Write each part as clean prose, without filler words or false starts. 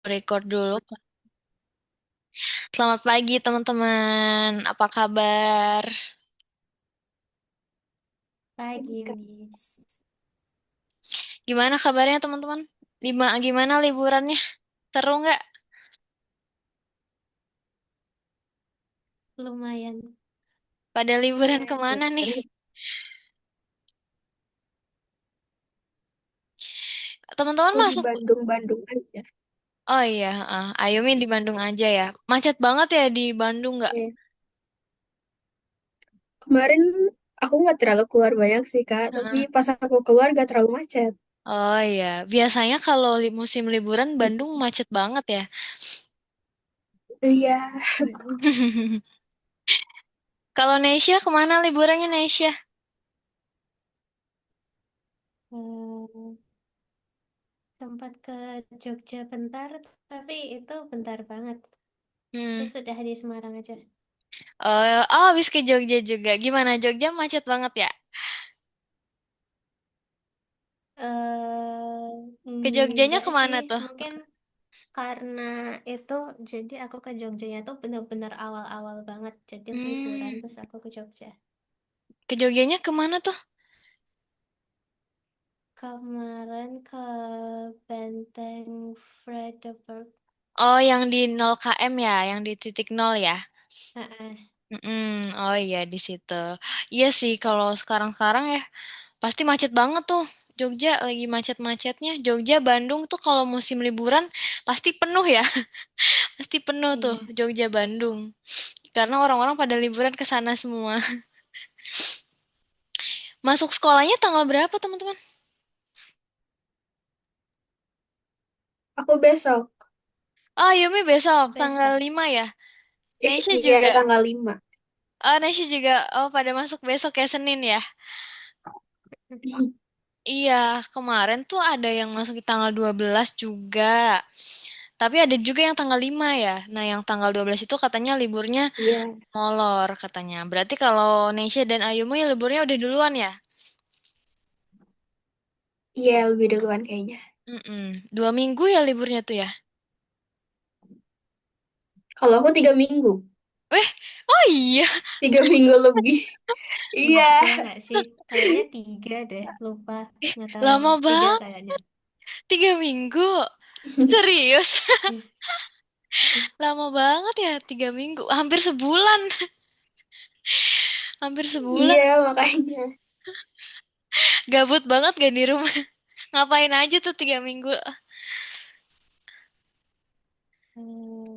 Record dulu. Selamat pagi teman-teman. Apa kabar? Pagi, Miss. Gimana kabarnya teman-teman? Gimana liburannya? Seru nggak? Lumayan. Pada liburan Lumayan kemana nih? seru. Teman-teman Aku di masuk. Bandung-Bandung aja. Oh iya, Ayumi di Bandung aja ya. Macet banget ya di Bandung nggak? Iya. Kemarin aku nggak terlalu keluar banyak sih, Kak. Tapi Heeh. pas aku keluar gak terlalu macet. Oh iya, biasanya kalau musim liburan Bandung macet banget ya. Iya. Kalau Nesya kemana liburannya Nesya? Hmm, sempat ke Jogja bentar, tapi itu bentar banget. Itu Hmm. sudah di Semarang aja. Habis ke Jogja juga. Gimana Jogja macet banget ya? eh Ke Jogjanya enggak kemana sih, tuh? mungkin karena itu jadi aku ke Jogjanya tuh bener-bener awal-awal banget. Jadi liburan Hmm. terus aku ke Jogja. Ke Jogjanya kemana tuh? Kemarin ke Benteng Frederik. Oh, yang di 0 km ya, yang di titik nol ya. Heeh. Oh iya di situ. Iya sih kalau sekarang-sekarang ya pasti macet banget tuh. Jogja lagi macet-macetnya. Jogja, Bandung tuh kalau musim liburan pasti penuh ya. Pasti penuh tuh Iya. Jogja, Bandung. Karena orang-orang pada liburan ke sana semua. Masuk sekolahnya tanggal berapa, teman-teman? Aku besok. Oh, Yumi besok tanggal Besok. 5 ya. Nesha Iya, juga. tanggal 5. Oh, Nesha juga. Oh, pada masuk besok ya Senin ya. Iya, kemarin tuh ada yang masuk di tanggal 12 juga. Tapi ada juga yang tanggal 5 ya. Nah, yang tanggal 12 itu katanya liburnya Iya. molor katanya. Berarti kalau Nesya dan Ayumu ya liburnya udah duluan ya? Iya, lebih duluan kayaknya. 2 minggu ya liburnya tuh ya? Kalau aku 3 minggu. Eh, oh iya, 3 minggu lebih. Iya. Tiga nggak sih? Kayaknya tiga deh. Lupa. Nggak tahu lagi. lama Tiga banget. kayaknya. 3 minggu. Serius? Iya. Lama banget ya, 3 minggu. Hampir sebulan. Hampir sebulan. Iya, makanya. Gabut banget gak di rumah? Ngapain aja tuh 3 minggu?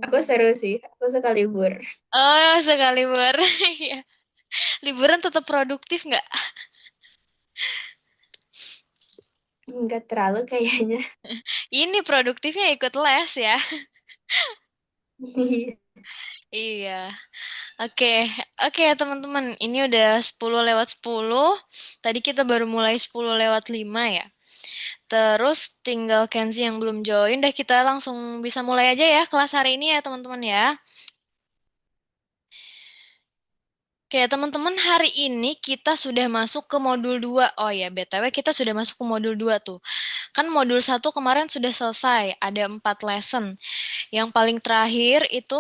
Aku Hmm. seru sih. Aku suka libur. Oh, sekali ber. Iya. Liburan tetap produktif nggak? Nggak terlalu kayaknya. Ini produktifnya ikut les ya. Iya. Iya. Oke, oke teman-teman. Ini udah 10 lewat 10. Tadi kita baru mulai 10 lewat 5 ya. Terus tinggal Kenzi yang belum join. Dah kita langsung bisa mulai aja ya kelas hari ini ya teman-teman ya. Oke, teman-teman, hari ini kita sudah masuk ke modul 2. Oh ya, BTW kita sudah masuk ke modul 2 tuh. Kan modul 1 kemarin sudah selesai, ada 4 lesson. Yang paling terakhir itu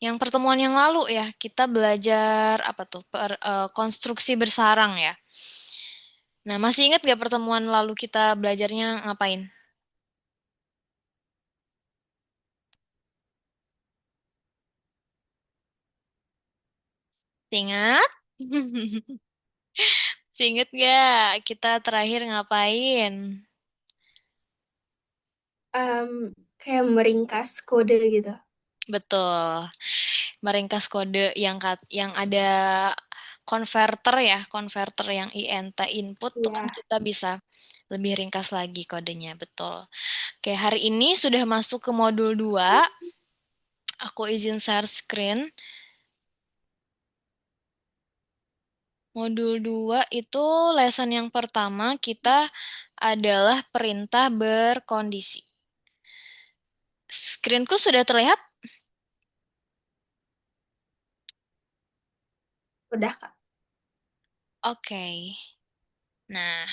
yang pertemuan yang lalu ya, kita belajar apa tuh? Konstruksi bersarang ya. Nah, masih ingat gak pertemuan lalu kita belajarnya ngapain? Ingat? Ingat gak kita terakhir ngapain? Em, Kayak meringkas kode gitu. Betul. Meringkas kode yang ada konverter ya, konverter yang INT input tuh kan Iya. kita bisa lebih ringkas lagi kodenya, betul. Oke, hari ini sudah masuk ke modul 2. Aku izin share screen. Modul 2 itu lesson yang pertama kita adalah perintah berkondisi. Screenku sudah terlihat? Udah, Kak. Oke. Nah,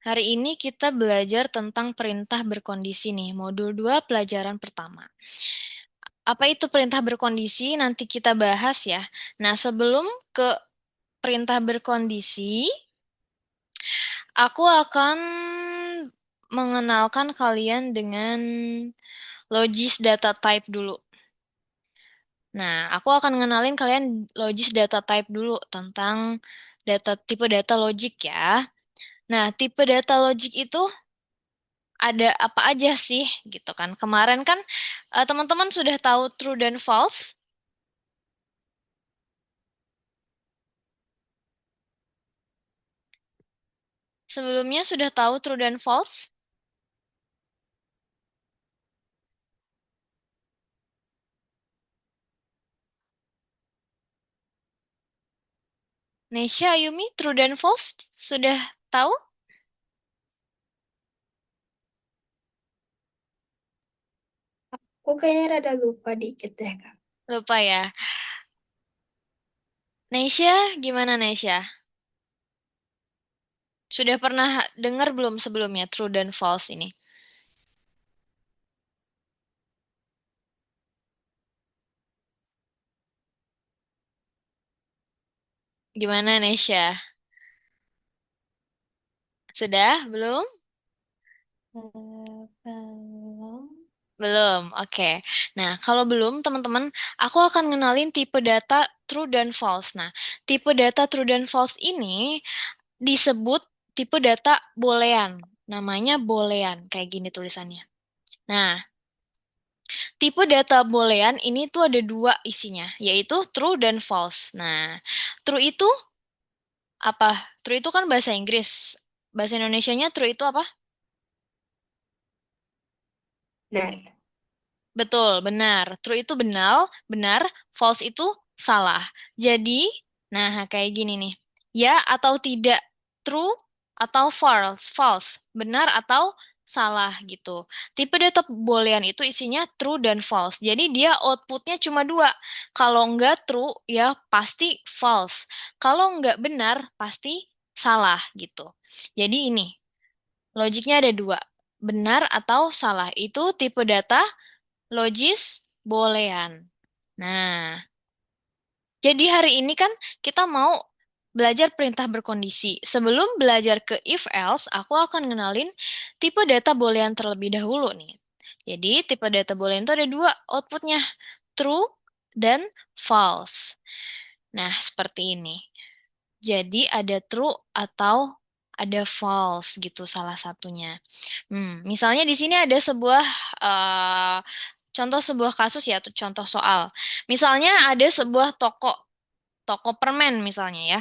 Hari ini kita belajar tentang perintah berkondisi nih, modul 2 pelajaran pertama. Apa itu perintah berkondisi? Nanti kita bahas ya. Nah, sebelum ke perintah berkondisi, aku akan mengenalkan kalian dengan logis data type dulu. Nah, aku akan ngenalin kalian logis data type dulu tentang tipe data logik ya. Nah, tipe data logik itu ada apa aja sih gitu kan. Kemarin kan teman-teman sudah tahu true dan false. Sebelumnya sudah tahu true dan false. Nesha, Ayumi, true dan false sudah tahu? Aku kayaknya rada lupa dikit deh, Kak. Lupa ya. Nesha, gimana Nesha? Sudah pernah dengar belum sebelumnya true dan false ini? Gimana Nesha? Sudah? Belum? Belum. Belum. Oke. Nah, kalau belum, teman-teman, aku akan ngenalin tipe data true dan false. Nah, tipe data true dan false ini disebut tipe data boolean. Namanya boolean, kayak gini tulisannya. Nah, tipe data boolean ini tuh ada dua isinya, yaitu true dan false. Nah, true itu apa? True itu kan bahasa Inggris. Bahasa Indonesianya true itu apa? Benar. Betul, benar. True itu benar, benar. False itu salah. Jadi, nah kayak gini nih. Ya atau tidak. True atau false. False. Benar atau salah gitu. Tipe data boolean itu isinya true dan false. Jadi dia outputnya cuma dua. Kalau nggak true, ya pasti false. Kalau nggak benar, pasti salah gitu. Jadi ini, logiknya ada dua. Benar atau salah. Itu tipe data logis boolean. Nah, jadi hari ini kan kita mau belajar perintah berkondisi. Sebelum belajar ke if else, aku akan ngenalin tipe data boolean terlebih dahulu nih. Jadi tipe data boolean itu ada dua outputnya, true dan false. Nah, seperti ini. Jadi ada true atau ada false gitu salah satunya. Misalnya di sini ada sebuah eh, contoh sebuah kasus ya, atau contoh soal. Misalnya ada sebuah toko, toko permen misalnya ya.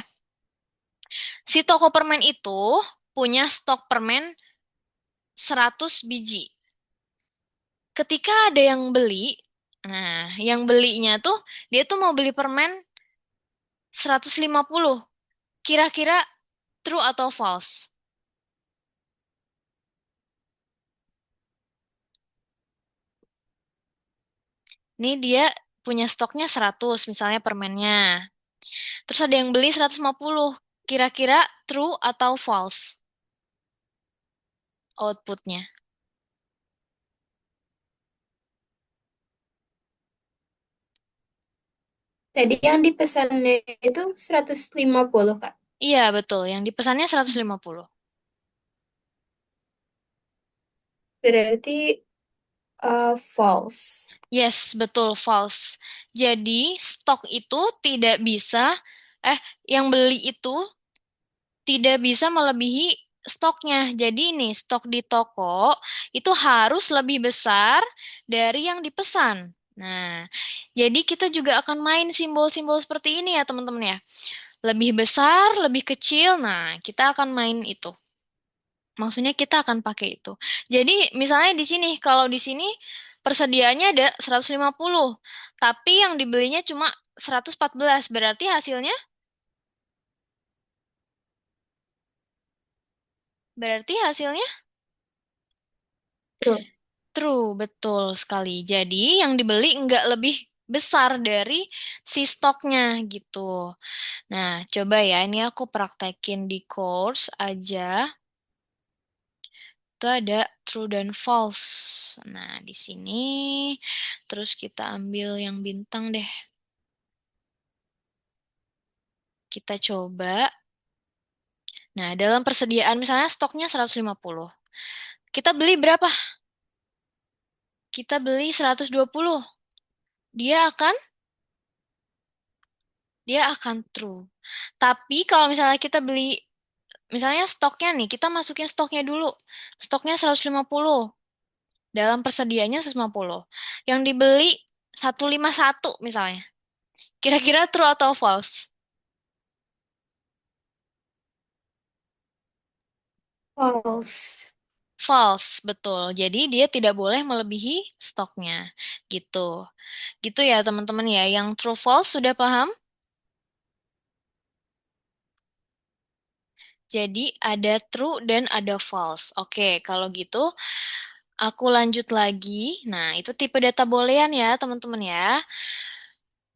Si toko permen itu punya stok permen 100 biji. Ketika ada yang beli, nah yang belinya tuh dia tuh mau beli permen 150. Kira-kira true atau false? Ini dia punya stoknya 100 misalnya permennya. Terus ada yang beli 150. Kira-kira true atau false outputnya? Tadi yang dipesannya itu 150, Kak. Iya, betul. Yang dipesannya 150. Berarti false. Yes, betul, false. Jadi, stok itu tidak bisa, eh, yang beli itu tidak bisa melebihi stoknya. Jadi ini, stok di toko itu harus lebih besar dari yang dipesan. Nah, jadi kita juga akan main simbol-simbol seperti ini ya, teman-teman ya. Lebih besar, lebih kecil. Nah, kita akan main itu. Maksudnya kita akan pakai itu. Jadi misalnya di sini, kalau di sini persediaannya ada 150, tapi yang dibelinya cuma 114. Berarti hasilnya, berarti hasilnya True. true, betul sekali. Jadi yang dibeli nggak lebih besar dari si stoknya gitu. Nah, coba ya, ini aku praktekin di course aja. Itu ada true dan false. Nah, di sini terus kita ambil yang bintang deh. Kita coba. Nah, dalam persediaan misalnya stoknya 150. Kita beli berapa? Kita beli 120. Dia akan dia akan true. Tapi kalau misalnya kita beli misalnya stoknya nih, kita masukin stoknya dulu. Stoknya 150. Dalam persediaannya 150. Yang dibeli 151 misalnya. Kira-kira true atau false? False. False, betul. Jadi dia tidak boleh melebihi stoknya. Gitu. Gitu ya teman-teman ya. Yang true false sudah paham? Jadi ada true dan ada false. Oke, kalau gitu aku lanjut lagi. Nah, itu tipe data boolean ya teman-teman ya.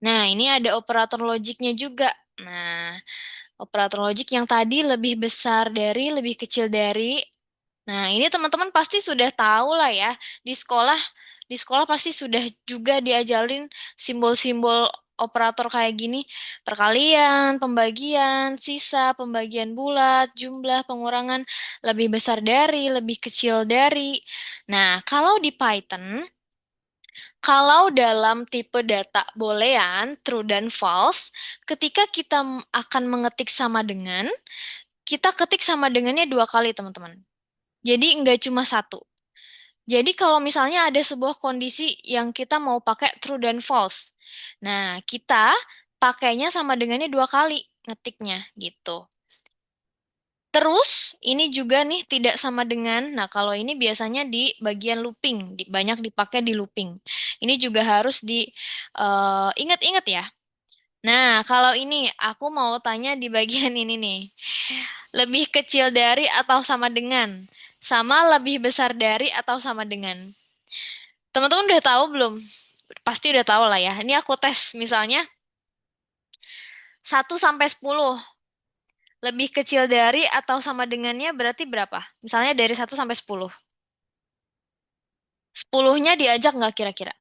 Nah, ini ada operator logiknya juga. Nah, operator logik yang tadi lebih besar dari, lebih kecil dari. Nah, ini teman-teman pasti sudah tahu lah ya. Di sekolah, di sekolah pasti sudah juga diajarin simbol-simbol operator kayak gini. Perkalian, pembagian, sisa, pembagian bulat, jumlah, pengurangan, lebih besar dari, lebih kecil dari. Nah, kalau di Python, kalau dalam tipe data boolean, true dan false, ketika kita akan mengetik sama dengan, kita ketik sama dengannya dua kali, teman-teman. Jadi nggak cuma satu. Jadi kalau misalnya ada sebuah kondisi yang kita mau pakai true dan false. Nah, kita pakainya sama dengannya dua kali ngetiknya gitu. Terus ini juga nih tidak sama dengan, nah kalau ini biasanya di bagian looping, banyak dipakai di looping. Ini juga harus diingat-ingat ya. Nah, kalau ini aku mau tanya di bagian ini nih. Lebih kecil dari atau sama dengan? Sama lebih besar dari atau sama dengan? Teman-teman udah tahu belum? Pasti udah tahu lah ya. Ini aku tes misalnya 1 sampai 10. Lebih kecil dari atau sama dengannya berarti berapa? Misalnya dari 1 sampai 10. 10-nya diajak nggak kira-kira?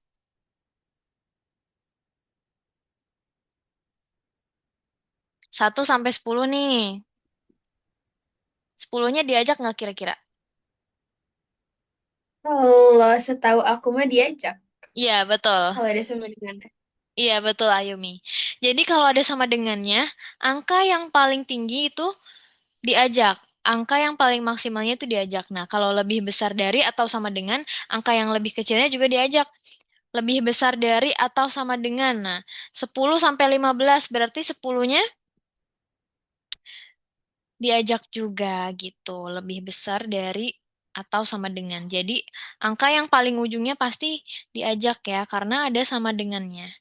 1 sampai 10 nih. 10-nya diajak nggak kira-kira? Kalau setahu aku mah diajak. Iya, betul. Kalau ada sama dengan. Iya, betul Ayumi. Jadi kalau ada sama dengannya, angka yang paling tinggi itu diajak. Angka yang paling maksimalnya itu diajak. Nah, kalau lebih besar dari atau sama dengan, angka yang lebih kecilnya juga diajak. Lebih besar dari atau sama dengan. Nah, 10 sampai 15 berarti 10-nya diajak juga gitu. Lebih besar dari atau sama dengan. Jadi, angka yang paling ujungnya pasti diajak ya, karena ada sama dengannya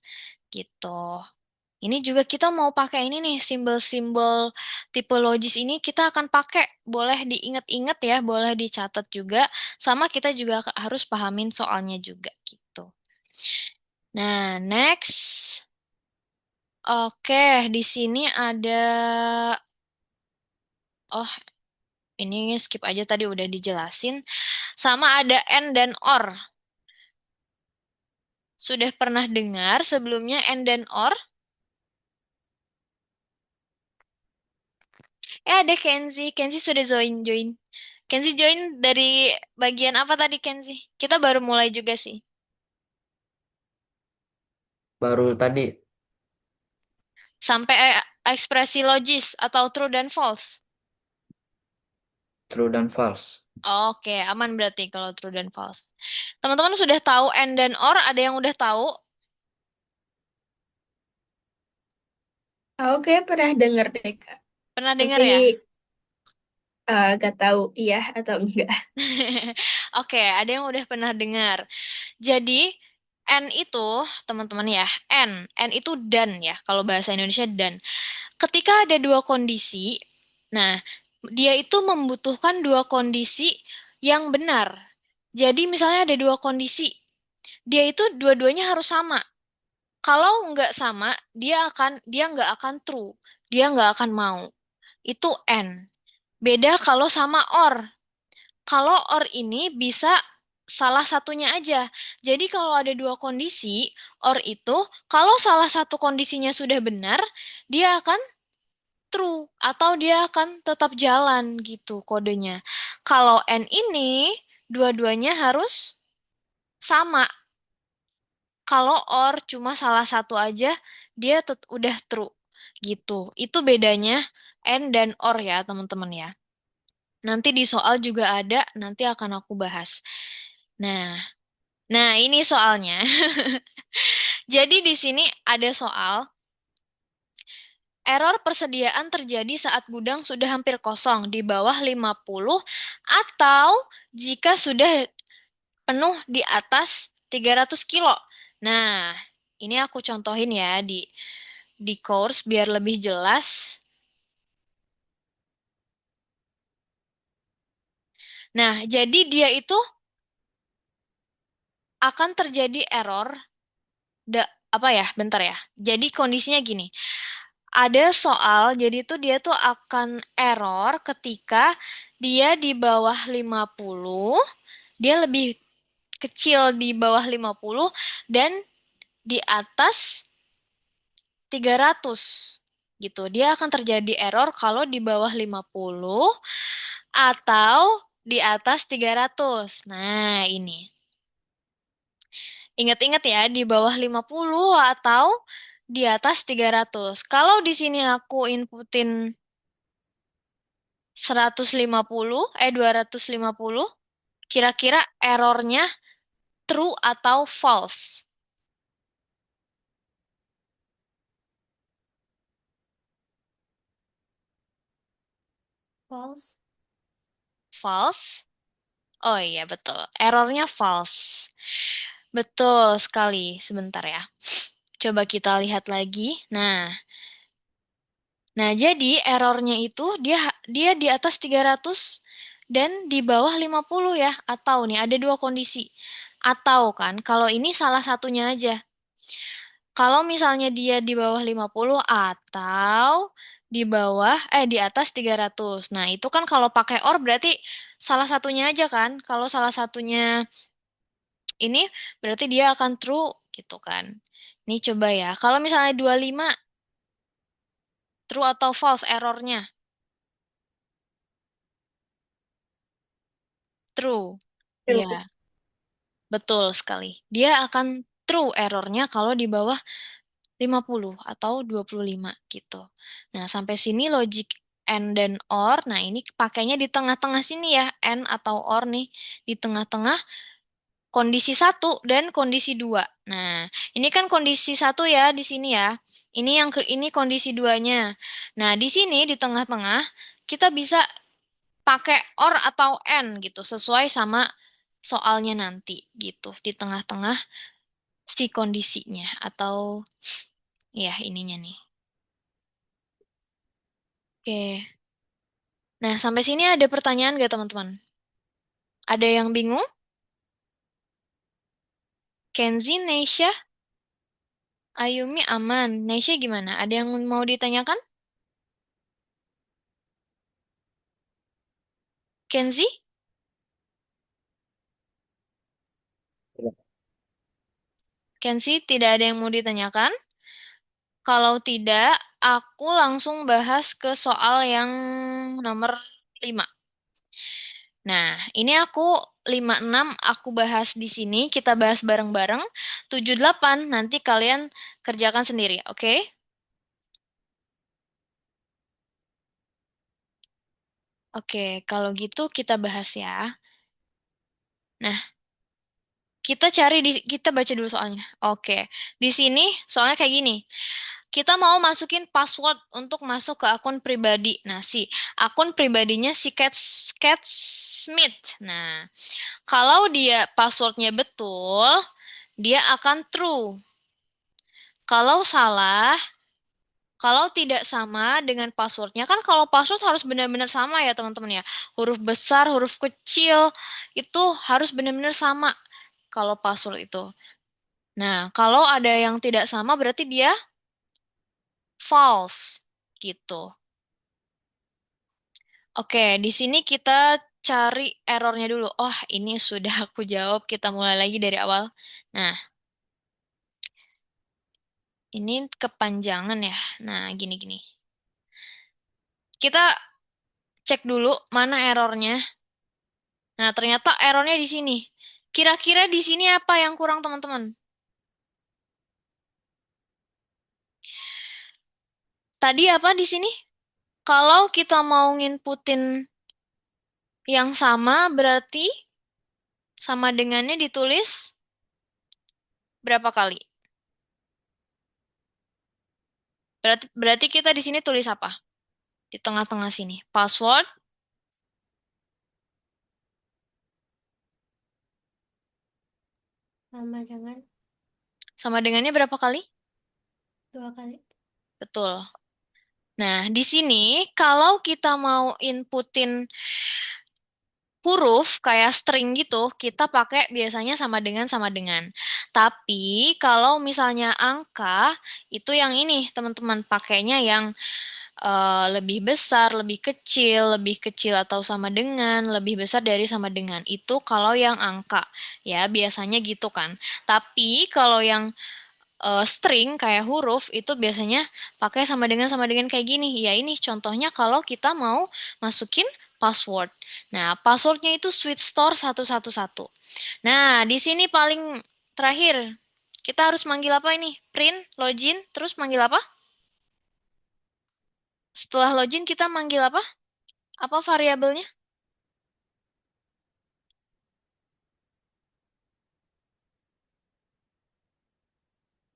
gitu. Ini juga kita mau pakai ini nih, simbol-simbol tipologis ini kita akan pakai. Boleh diingat-ingat ya, boleh dicatat juga. Sama kita juga harus pahamin soalnya juga gitu. Nah, next. Oke, di sini ada... Oh, ini skip aja tadi udah dijelasin. Sama ada and dan or. Sudah pernah dengar sebelumnya and dan or? Ada Kenzi. Kenzi sudah join. Kenzi join dari bagian apa tadi Kenzi? Kita baru mulai juga sih. Baru tadi Sampai ekspresi logis atau true dan false. true dan false. Oke, aman berarti kalau true dan false. Teman-teman sudah tahu and dan or? Ada yang udah tahu? Aku kayak pernah denger deh, Kak. Pernah dengar Tapi ya? gak tahu iya atau enggak. Oke, ada yang udah pernah dengar. Jadi, N itu, teman-teman ya, N itu dan ya, kalau bahasa Indonesia dan. Ketika ada dua kondisi, nah, dia itu membutuhkan dua kondisi yang benar. Jadi, misalnya ada dua kondisi, dia itu dua-duanya harus sama. Kalau nggak sama, dia nggak akan true, dia nggak akan mau. Itu N. Beda kalau sama or. Kalau or ini bisa salah satunya aja. Jadi kalau ada dua kondisi, or itu kalau salah satu kondisinya sudah benar, dia akan true atau dia akan tetap jalan gitu kodenya. Kalau N ini dua-duanya harus sama. Kalau or cuma salah satu aja, dia udah true gitu. Itu bedanya N dan or ya, teman-teman ya. Nanti di soal juga ada, nanti akan aku bahas. Nah, nah ini soalnya. Jadi di sini ada soal error persediaan terjadi saat gudang sudah hampir kosong di bawah 50 atau jika sudah penuh di atas 300 kilo. Nah, ini aku contohin ya di course biar lebih jelas. Nah, jadi dia itu akan terjadi error apa ya? Bentar ya. Jadi kondisinya gini. Ada soal, jadi tuh dia tuh akan error ketika dia di bawah 50, dia lebih kecil di bawah 50 dan di atas 300 gitu. Dia akan terjadi error kalau di bawah 50 atau di atas 300. Nah, ini. Ingat-ingat ya, di bawah 50 atau di atas 300. Kalau di sini aku inputin 250, kira-kira errornya true atau false? False. False? Oh iya, betul. Errornya false. Betul sekali. Sebentar ya. Coba kita lihat lagi. Nah, jadi errornya itu dia dia di atas 300 dan di bawah 50 ya. Atau nih ada dua kondisi. Atau kan, kalau ini salah satunya aja. Kalau misalnya dia di bawah 50 atau di atas 300. Nah, itu kan kalau pakai OR berarti salah satunya aja kan. Kalau salah satunya ini berarti dia akan true gitu kan. Ini coba ya. Kalau misalnya 25 true atau false errornya? True. True. Ya, betul sekali. Dia akan true errornya kalau di bawah 50 atau 25 gitu. Nah, sampai sini logik and dan or. Nah, ini pakainya di tengah-tengah sini ya, and atau or nih. Di tengah-tengah kondisi satu dan kondisi dua. Nah, ini kan kondisi satu ya di sini ya. Ini kondisi duanya. Nah, di sini di tengah-tengah kita bisa pakai or atau and gitu sesuai sama soalnya nanti gitu di tengah-tengah si kondisinya atau ya ininya nih. Oke. Nah, sampai sini ada pertanyaan nggak teman-teman? Ada yang bingung? Kenzi, Neisha, Ayumi aman. Neisha gimana? Ada yang mau ditanyakan? Kenzi? Kenzi, tidak ada yang mau ditanyakan? Kalau tidak, aku langsung bahas ke soal yang nomor 5. Nah, ini aku 5, 6 aku bahas di sini, kita bahas bareng-bareng. 7, 8 nanti kalian kerjakan sendiri, oke? Oke, kalau gitu kita bahas ya. Nah, kita baca dulu soalnya. Oke, di sini soalnya kayak gini. Kita mau masukin password untuk masuk ke akun pribadi. Nah, si akun pribadinya si Cat Smith. Nah, kalau dia passwordnya betul, dia akan true. Kalau salah, kalau tidak sama dengan passwordnya, kan kalau password harus benar-benar sama ya teman-teman ya. Huruf besar, huruf kecil, itu harus benar-benar sama kalau password itu. Nah, kalau ada yang tidak sama berarti dia false gitu. Oke, di sini kita cari errornya dulu. Oh, ini sudah aku jawab. Kita mulai lagi dari awal. Nah, ini kepanjangan ya. Nah, gini-gini. Kita cek dulu mana errornya. Nah, ternyata errornya di sini. Kira-kira di sini apa yang kurang, teman-teman? Tadi apa di sini? Kalau kita mau nginputin yang sama, berarti sama dengannya ditulis berapa kali? Berarti kita di sini tulis apa? Di tengah-tengah sini. Password Sama dengan sama dengannya berapa kali? 2 kali. Betul. Nah, di sini kalau kita mau inputin huruf kayak string gitu, kita pakai biasanya sama dengan. Tapi kalau misalnya angka, itu yang ini, teman-teman, pakainya yang lebih besar, lebih kecil atau sama dengan, lebih besar dari sama dengan. Itu kalau yang angka, ya biasanya gitu kan. Tapi kalau yang string kayak huruf itu biasanya pakai sama dengan kayak gini. Ya ini contohnya kalau kita mau masukin password. Nah, passwordnya itu Sweet Store 111. Nah, di sini paling terakhir kita harus manggil apa ini? Print, login, terus manggil apa? Setelah login kita manggil apa? Apa variabelnya?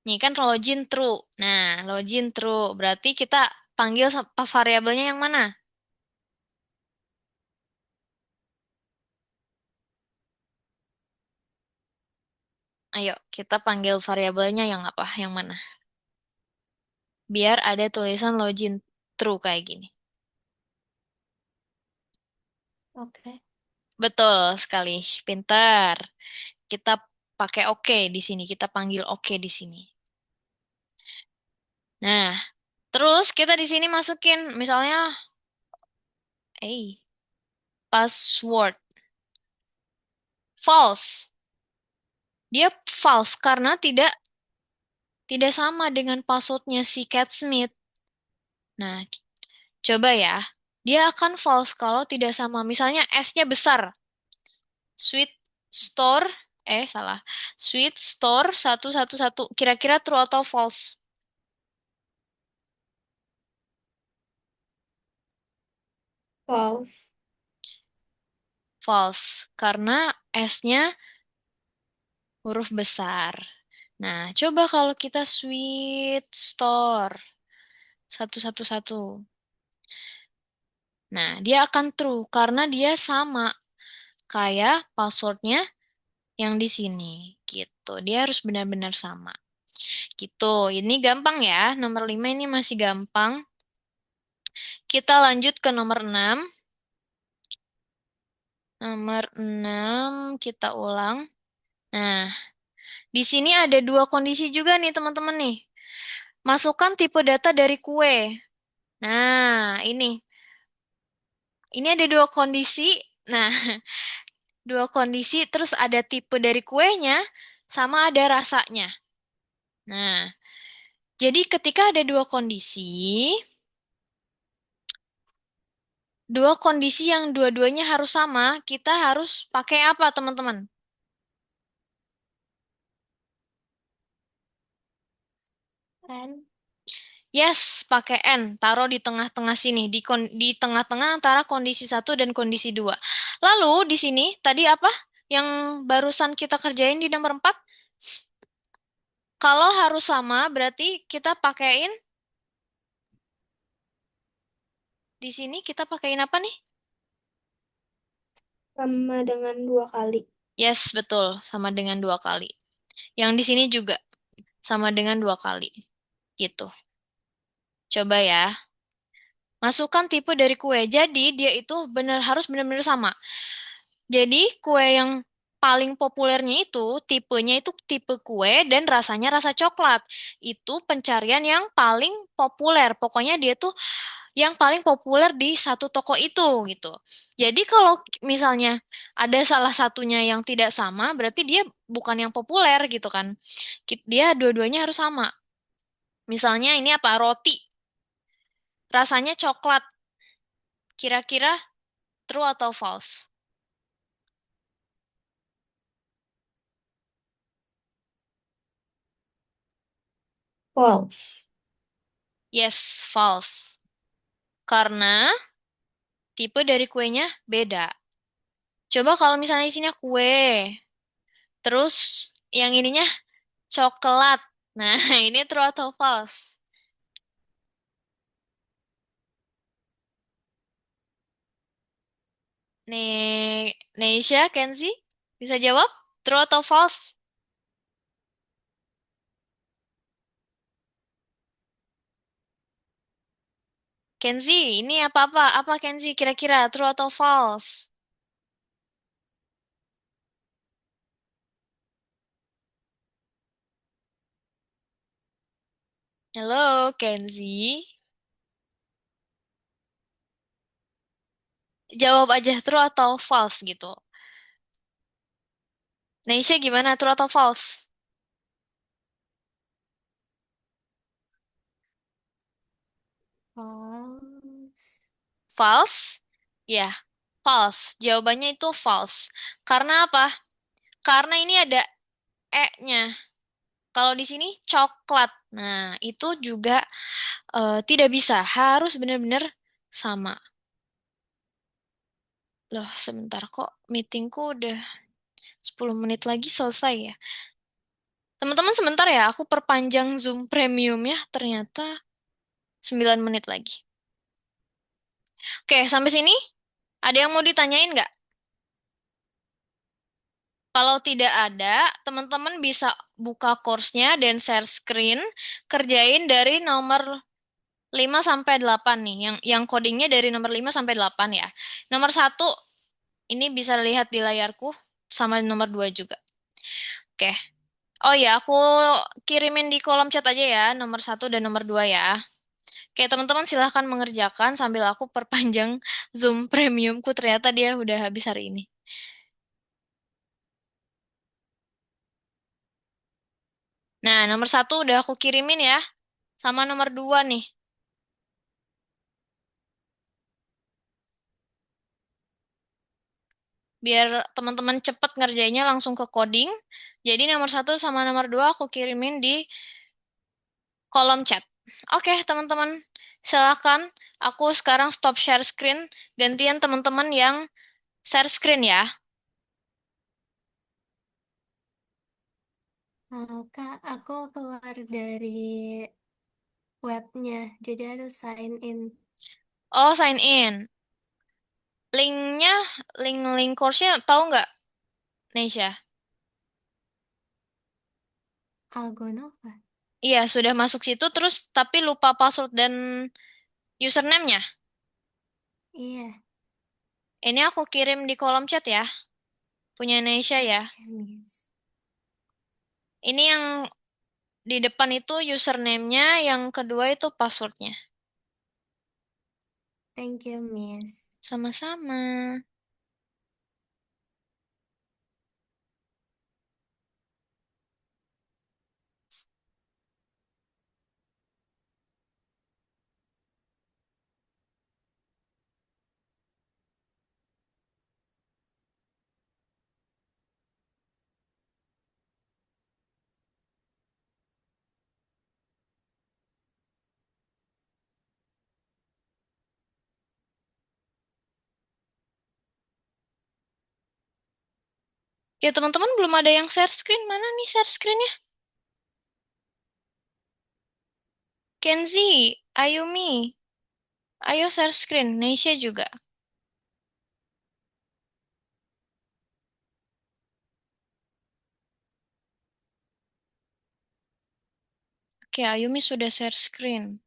Nih kan login true. Nah, login true. Berarti kita panggil variabelnya yang mana? Ayo, kita panggil variabelnya yang apa? Yang mana? Biar ada tulisan login true kayak gini. Oke. Betul sekali. Pintar. Kita pakai oke di sini. Kita panggil oke di sini. Nah, terus kita di sini masukin misalnya password false. Dia false karena tidak sama dengan passwordnya si Cat Smith. Nah, coba ya. Dia akan false kalau tidak sama. Misalnya S-nya besar. Sweet store, salah. Sweet store 111. Kira-kira true atau false? False. False. Karena S-nya huruf besar. Nah, coba kalau kita sweet store 111. Nah, dia akan true karena dia sama kayak passwordnya yang di sini. Gitu. Dia harus benar-benar sama. Gitu. Ini gampang ya. Nomor 5 ini masih gampang. Kita lanjut ke nomor 6. Nomor 6 kita ulang. Nah, di sini ada dua kondisi juga nih teman-teman nih. Masukkan tipe data dari kue. Nah, ini ada dua kondisi. Nah, dua kondisi terus ada tipe dari kuenya sama ada rasanya. Nah, jadi ketika ada dua kondisi yang dua-duanya harus sama, kita harus pakai apa, teman-teman? And Yes, pakai N. Taruh di tengah-tengah sini, di tengah-tengah antara kondisi satu dan kondisi dua. Lalu di sini tadi apa yang barusan kita kerjain di nomor 4? Kalau harus sama, berarti kita pakein di sini kita pakein apa nih? sama dengan 2 kali. Yes, betul, sama dengan 2 kali. Yang di sini juga sama dengan 2 kali. Gitu. Coba ya. Masukkan tipe dari kue. Jadi dia itu harus benar-benar sama. Jadi kue yang paling populernya itu tipenya itu tipe kue dan rasanya rasa coklat. Itu pencarian yang paling populer. Pokoknya dia tuh yang paling populer di satu toko itu gitu. Jadi kalau misalnya ada salah satunya yang tidak sama, berarti dia bukan yang populer gitu kan. Dia dua-duanya harus sama. Misalnya ini apa? Roti, rasanya coklat. Kira-kira true atau false? False. Yes, false. Karena tipe dari kuenya beda. Coba kalau misalnya isinya kue, terus yang ininya coklat. Nah, ini true atau false? Nih, Neisha, Kenzi, bisa jawab? True atau false? Kenzi, ini apa-apa? Apa Kenzi kira-kira true atau false? Halo, Kenzi. Jawab aja true atau false gitu. Neisha gimana, true atau false? False. False? Ya, false. Jawabannya itu false. Karena apa? Karena ini ada E-nya. Kalau di sini coklat. Nah, itu juga tidak bisa. Harus benar-benar sama. Loh, sebentar kok meetingku udah 10 menit lagi selesai ya. Teman-teman sebentar ya, aku perpanjang Zoom Premium ya. Ternyata 9 menit lagi. Oke, sampai sini ada yang mau ditanyain nggak? Kalau tidak ada, teman-teman bisa buka course-nya dan share screen, kerjain dari nomor 5 sampai 8 nih, yang codingnya dari nomor 5 sampai 8 ya. Nomor satu ini bisa lihat di layarku, sama nomor 2 juga. Oke. Oh ya, aku kirimin di kolom chat aja ya, nomor satu dan nomor 2 ya. Oke, teman-teman silahkan mengerjakan sambil aku perpanjang Zoom premiumku, ternyata dia udah habis hari ini. Nah, nomor satu udah aku kirimin ya, sama nomor 2 nih. Biar teman-teman cepet ngerjainnya langsung ke coding. Jadi nomor satu sama nomor 2 aku kirimin di kolom chat. Oke, teman-teman. Silakan. Aku sekarang stop share screen. Gantian teman-teman yang share screen ya. Kak, aku keluar dari webnya, jadi harus sign in. Oh, sign in. Linknya, link course-nya tahu nggak, Nesha? Algonova. Iya, sudah masuk situ terus tapi lupa password dan username-nya. Iya, Ini aku kirim di kolom chat ya, punya Nesha ya. oke, Miss. Ini yang di depan itu username-nya, yang kedua itu passwordnya. Thank you, Miss. Sama-sama. Ya teman-teman belum ada yang share screen. Mana nih share screen-nya? Kenzi, Ayumi, ayo share screen. Nesha juga. Oke, Ayumi sudah share screen.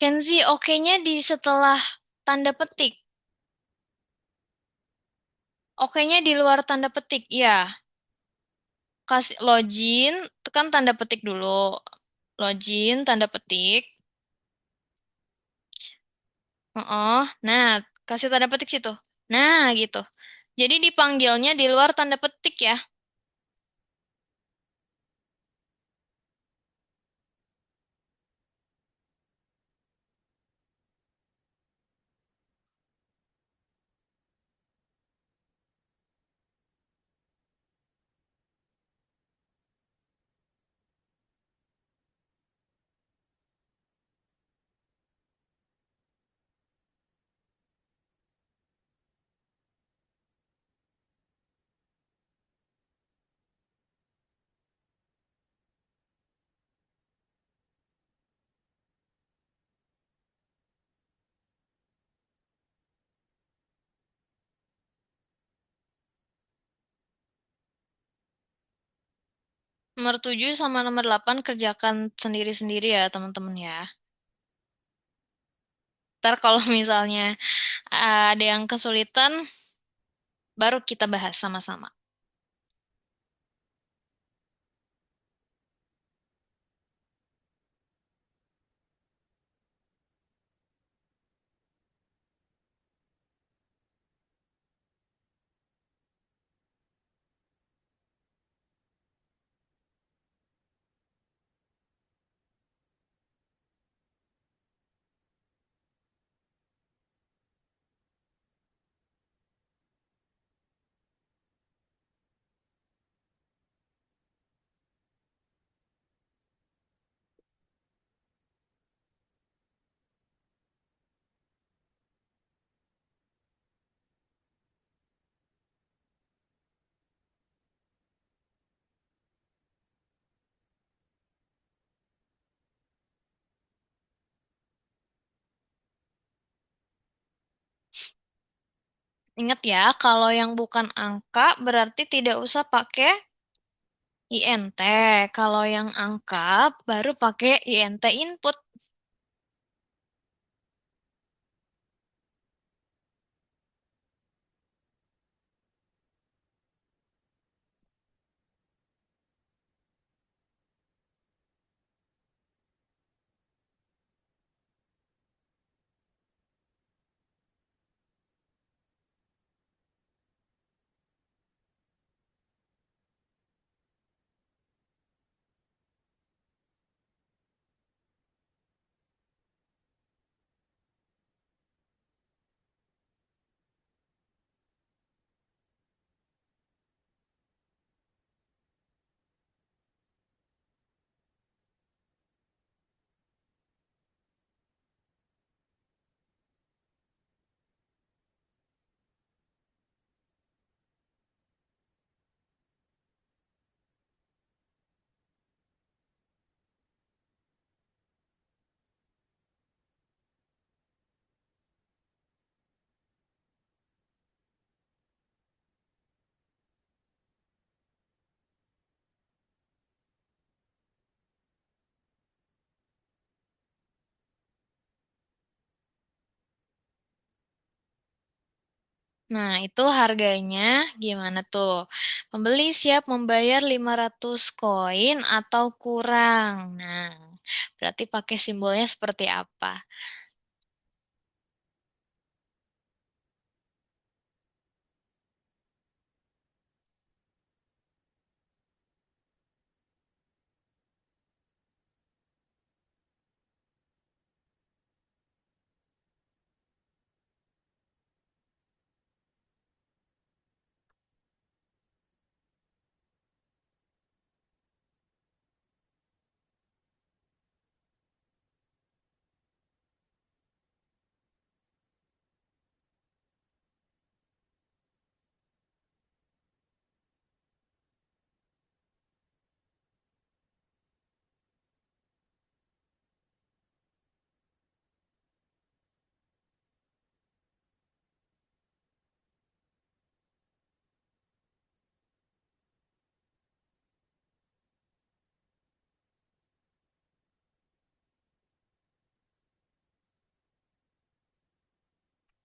Kenzi, oke-nya di setelah tanda petik. Oke-nya di luar tanda petik. Ya, kasih login, tekan tanda petik dulu. Login, tanda petik. Oh, nah, kasih tanda petik situ. Nah, gitu. Jadi dipanggilnya di luar tanda petik ya. Nomor 7 sama nomor 8 kerjakan sendiri-sendiri ya, teman-teman ya. Ntar kalau misalnya ada yang kesulitan, baru kita bahas sama-sama. Ingat ya, kalau yang bukan angka berarti tidak usah pakai INT. Kalau yang angka baru pakai INT, input. Nah, itu harganya gimana tuh? Pembeli siap membayar 500 koin atau kurang. Nah, berarti pakai simbolnya seperti apa?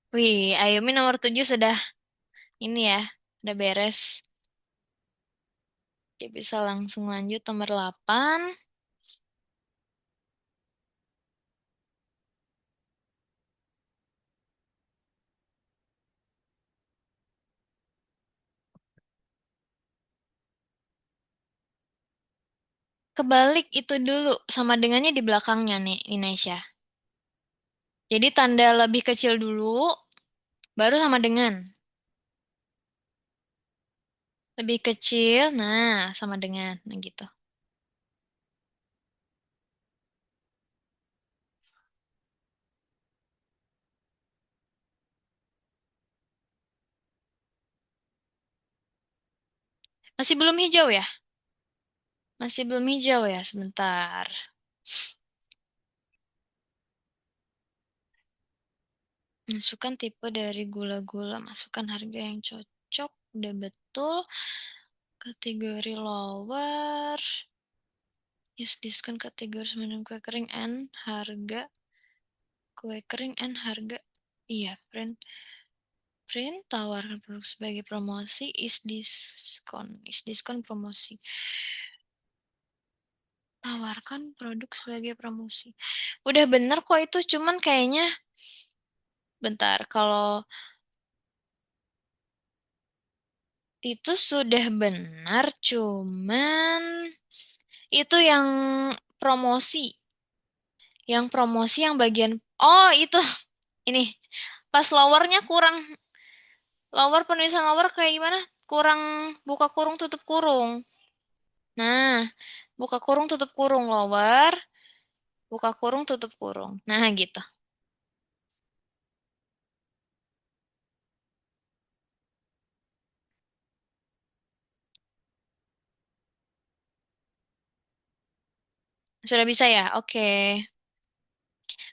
Wih, Ayumi nomor 7 sudah ini ya, udah beres. Oke, bisa langsung lanjut nomor 8. Kebalik itu dulu sama dengannya di belakangnya nih, Inesya. Jadi tanda lebih kecil dulu, baru sama dengan. Lebih kecil, nah sama dengan. Nah gitu. Masih belum hijau ya? Masih belum hijau ya, sebentar. Masukkan tipe dari gula-gula, masukkan harga yang cocok, udah betul. Kategori lower, use diskon kategori semacam kue kering and harga. Kue kering and harga. Iya, print. Print, tawarkan produk sebagai promosi, is diskon. Is diskon promosi. Tawarkan produk sebagai promosi. Udah bener kok itu, cuman kayaknya bentar, kalau itu sudah benar, cuman itu yang promosi. Yang promosi yang bagian, oh itu, ini. Pas lowernya kurang, lower penulisan lower kayak gimana? Kurang buka kurung tutup kurung. Nah, buka kurung tutup kurung lower, buka kurung tutup kurung. Nah, gitu. Sudah bisa ya? Oke.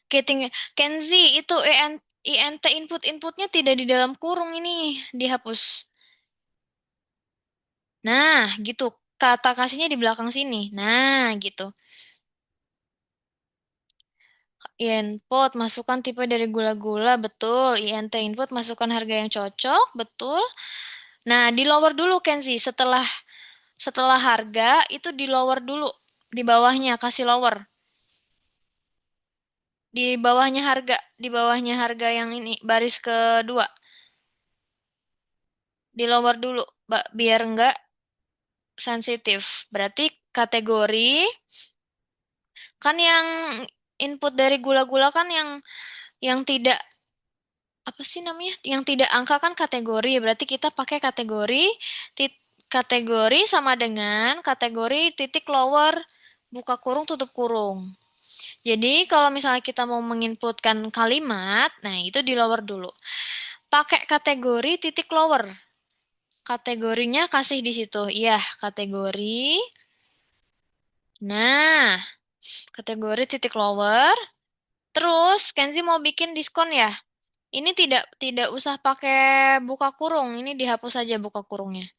Oke, tinggal Kenzi itu INT input-inputnya tidak di dalam kurung ini, dihapus. Nah, gitu. Kata kasihnya di belakang sini. Nah, gitu. Input, masukkan tipe dari gula-gula, betul. INT input, masukkan harga yang cocok, betul. Nah, di lower dulu Kenzi. Setelah harga itu di lower dulu. Di bawahnya kasih lower. Di bawahnya harga yang ini, baris kedua. Di lower dulu, biar enggak sensitif. Berarti kategori kan yang input dari gula-gula kan yang tidak apa sih namanya? Yang tidak angka kan kategori. Berarti kita pakai kategori sama dengan kategori titik lower buka kurung tutup kurung. Jadi kalau misalnya kita mau menginputkan kalimat, nah itu di lower dulu. Pakai kategori titik lower. Kategorinya kasih di situ. Iya, kategori. Nah, kategori titik lower. Terus Kenzi mau bikin diskon ya. Ini tidak tidak usah pakai buka kurung. Ini dihapus aja buka kurungnya.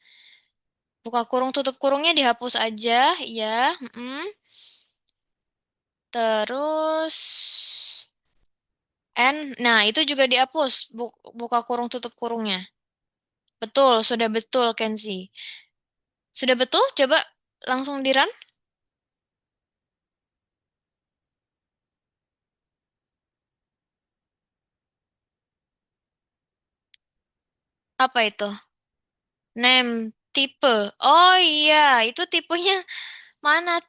Buka kurung tutup kurungnya dihapus aja, ya. Terus nah itu juga dihapus buka kurung tutup kurungnya. Betul, sudah betul, Kenzi. Sudah betul? Coba langsung di run. Apa itu? Name, tipe. Oh iya, itu tipenya mana?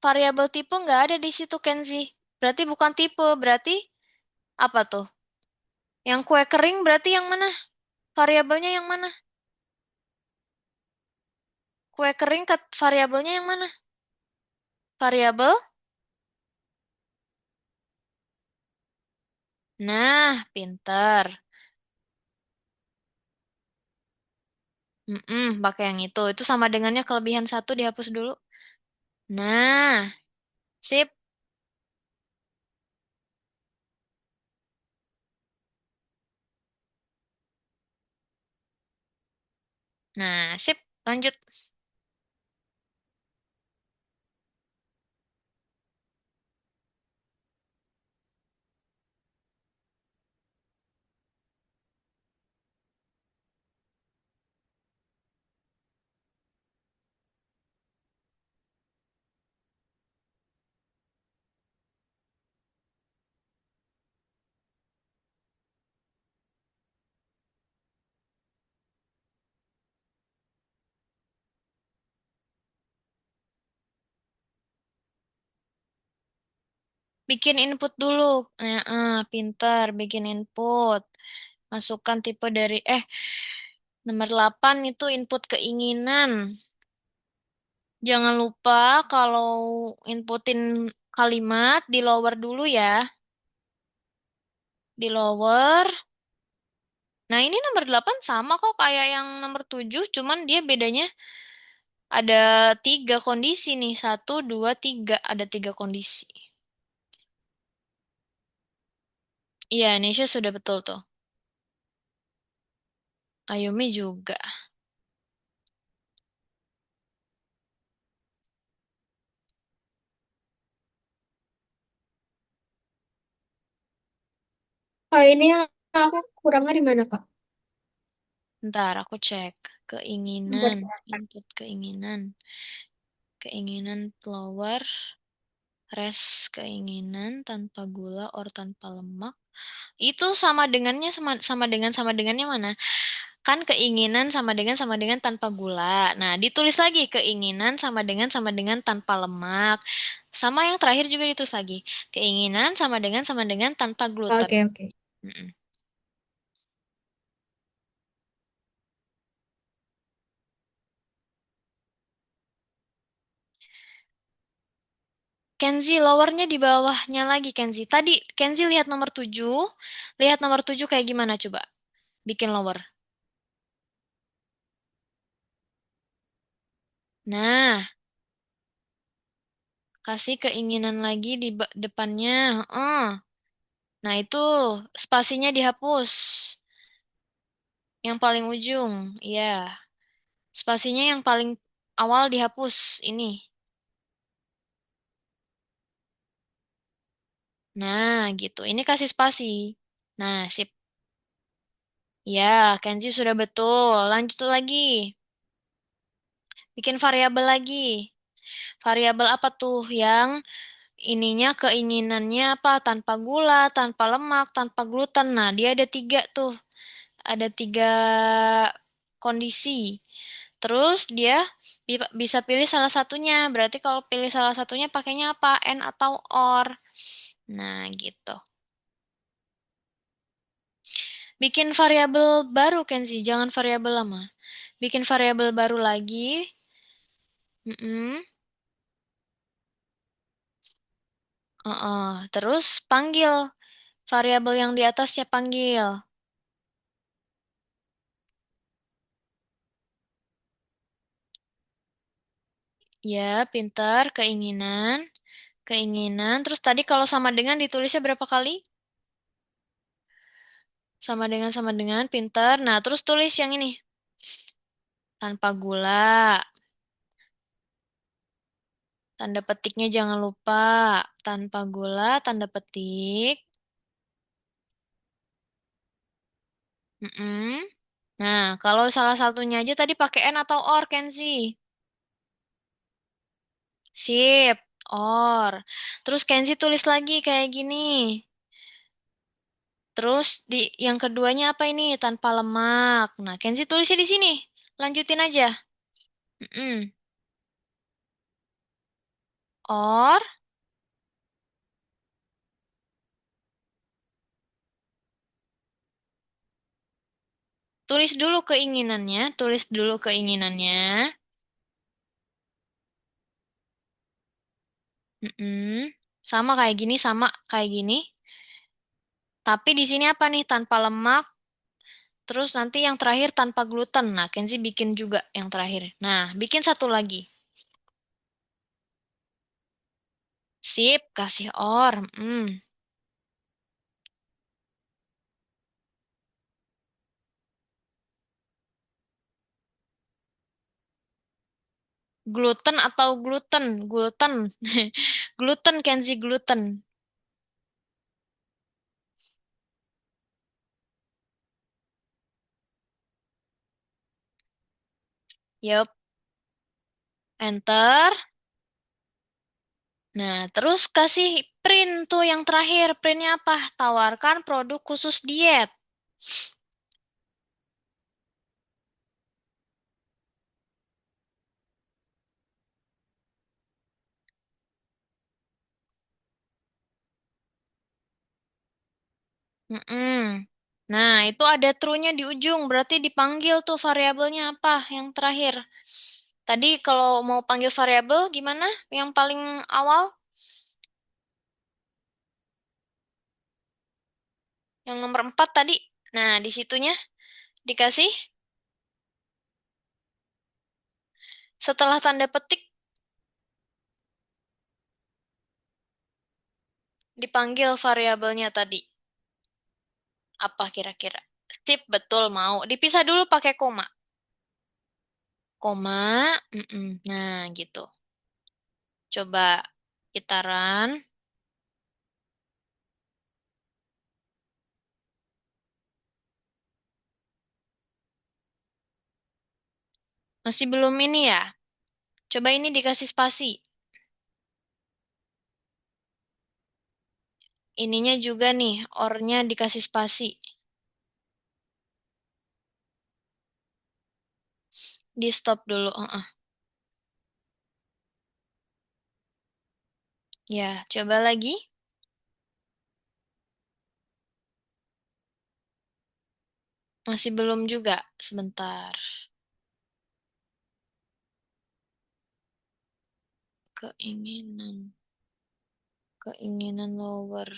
Variabel tipe nggak ada di situ, Kenzi. Berarti bukan tipe, berarti apa tuh? Yang kue kering berarti yang mana? Variabelnya yang mana? Kue kering variabelnya yang mana? Variabel? Nah, pinter. Pakai yang itu. Itu sama dengannya kelebihan satu dihapus dulu. Nah, sip. Nah, sip. Lanjut. Bikin input dulu. Pinter. Bikin input. Masukkan tipe dari, nomor 8 itu input keinginan. Jangan lupa kalau inputin kalimat di lower dulu ya. Di lower. Nah, ini nomor 8 sama kok kayak yang nomor 7, cuman dia bedanya ada 3 kondisi nih. Satu, dua, tiga. Ada 3 kondisi. Iya, Indonesia sudah betul tuh. Ayumi juga. Oh, ini yang aku kurangnya di mana, Kak? Ntar aku cek. Buat Keinginan. Input keinginan. Keinginan lower. Rest keinginan tanpa gula or tanpa lemak. Itu sama dengannya sama dengannya mana? Kan keinginan sama dengan tanpa gula. Nah, ditulis lagi keinginan sama dengan tanpa lemak. Sama yang terakhir juga ditulis lagi. Keinginan sama dengan tanpa gluten. Oke, oke. Mm-mm. Kenzi, lowernya di bawahnya lagi, Kenzi. Tadi Kenzi lihat nomor 7. Lihat nomor 7 kayak gimana coba? Bikin lower. Nah, kasih keinginan lagi di depannya. Heeh. Nah, itu spasinya dihapus. Yang paling ujung, ya. Spasinya yang paling awal dihapus. Ini. Nah, gitu. Ini kasih spasi. Nah, sip. Ya, Kenzi sudah betul. Lanjut lagi. Bikin variabel lagi. Variabel apa tuh yang ininya keinginannya apa? Tanpa gula, tanpa lemak, tanpa gluten. Nah, dia ada 3 tuh. Ada 3 kondisi. Terus dia bisa pilih salah satunya. Berarti kalau pilih salah satunya pakainya apa? And atau or. Nah, gitu. Bikin variabel baru, Kenzi. Jangan variabel lama. Bikin variabel baru lagi. Mm-mm. Terus panggil. Variabel yang di atasnya panggil. Ya, pintar. Keinginan. Keinginan. Terus tadi kalau sama dengan ditulisnya berapa kali? Sama dengan, pintar. Nah, terus tulis yang ini. Tanpa gula. Tanda petiknya jangan lupa. Tanpa gula, tanda petik. Mm-mm. Nah, kalau salah satunya aja tadi pakai N atau OR, Kenzi? Sip, OR. Terus Kenzi tulis lagi kayak gini. Terus di yang keduanya apa ini? Tanpa lemak. Nah, Kenzi tulisnya di sini. Lanjutin aja. Mm-mm. OR. Tulis dulu keinginannya. Tulis dulu keinginannya. Mm-mm. Sama kayak gini, sama kayak gini. Tapi di sini apa nih? Tanpa lemak. Terus nanti yang terakhir tanpa gluten. Nah, Kenzi bikin juga yang terakhir. Nah, bikin satu lagi. Sip, kasih or. Gluten atau gluten? Gluten. Gluten, Kenzi, gluten. Yup, enter. Nah, terus kasih print tuh yang terakhir. Printnya apa? Tawarkan produk khusus diet. Mm-mm. Nah, itu ada true-nya di ujung. Berarti dipanggil tuh variabelnya apa yang terakhir. Tadi kalau mau panggil variabel gimana? Yang paling awal? Yang nomor 4 tadi. Nah, di situnya dikasih setelah tanda petik dipanggil variabelnya tadi. Apa kira-kira? Sip, betul mau. Dipisah dulu pakai koma. Koma, nah gitu. Coba kita run. Masih belum ini ya? Coba ini dikasih spasi. Ininya juga nih, or-nya dikasih spasi. Di stop dulu. Ya, coba lagi. Masih belum juga. Sebentar. Keinginan. Keinginan lower.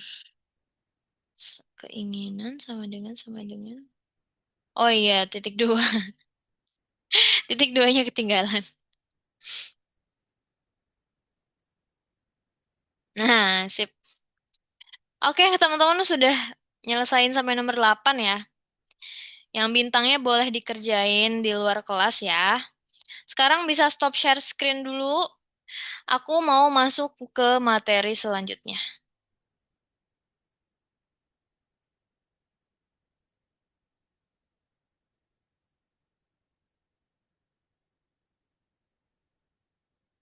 Keinginan sama dengan. Oh iya, titik dua. Titik duanya ketinggalan. Nah, sip. Oke, teman-teman sudah nyelesain sampai nomor 8 ya. Yang bintangnya boleh dikerjain di luar kelas ya. Sekarang bisa stop share screen dulu. Aku mau masuk ke materi selanjutnya.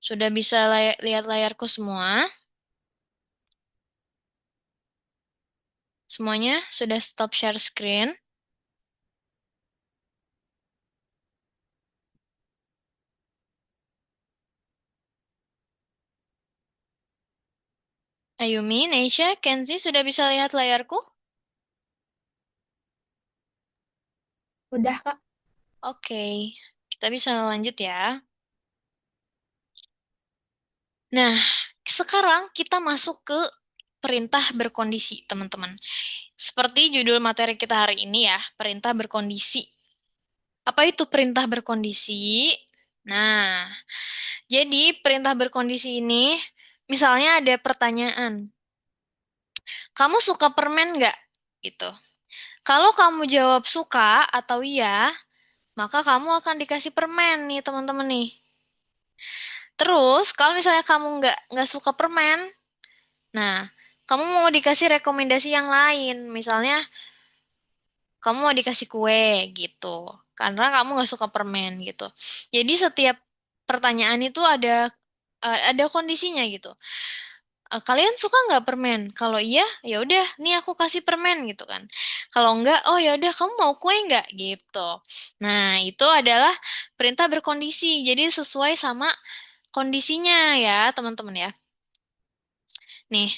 Sudah bisa lihat layarku semua? Semuanya sudah stop share screen? Ayumi, Neisha, Kenzi sudah bisa lihat layarku? Udah, Kak. Oke, kita bisa lanjut ya. Nah, sekarang kita masuk ke perintah berkondisi, teman-teman. Seperti judul materi kita hari ini ya, perintah berkondisi. Apa itu perintah berkondisi? Nah, jadi perintah berkondisi ini, misalnya ada pertanyaan, kamu suka permen nggak? Gitu. Kalau kamu jawab suka atau iya, maka kamu akan dikasih permen nih teman-teman nih. Terus, kalau misalnya kamu nggak suka permen, nah, kamu mau dikasih rekomendasi yang lain. Misalnya, kamu mau dikasih kue gitu. karena kamu nggak suka permen gitu. Jadi setiap pertanyaan itu ada kondisinya gitu. Kalian suka nggak permen? Kalau iya, ya udah, nih aku kasih permen gitu kan. Kalau enggak, oh ya udah, kamu mau kue nggak gitu. Nah, itu adalah perintah berkondisi. Jadi sesuai sama kondisinya ya, teman-teman ya. Nih,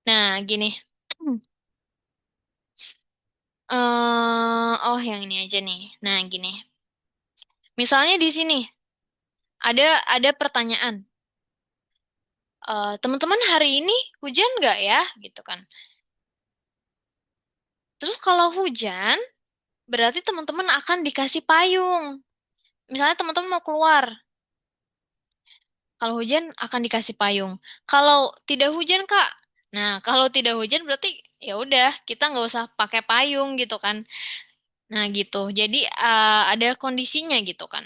nah gini. Oh yang ini aja nih. Nah, gini. Misalnya di sini ada pertanyaan. Teman-teman hari ini hujan nggak ya? Gitu kan. Terus kalau hujan, berarti teman-teman akan dikasih payung. Misalnya teman-teman mau keluar, kalau hujan akan dikasih payung. Kalau tidak hujan, Kak. Nah, kalau tidak hujan berarti ya udah, kita nggak usah pakai payung gitu kan. Nah, gitu. Jadi ada kondisinya gitu kan.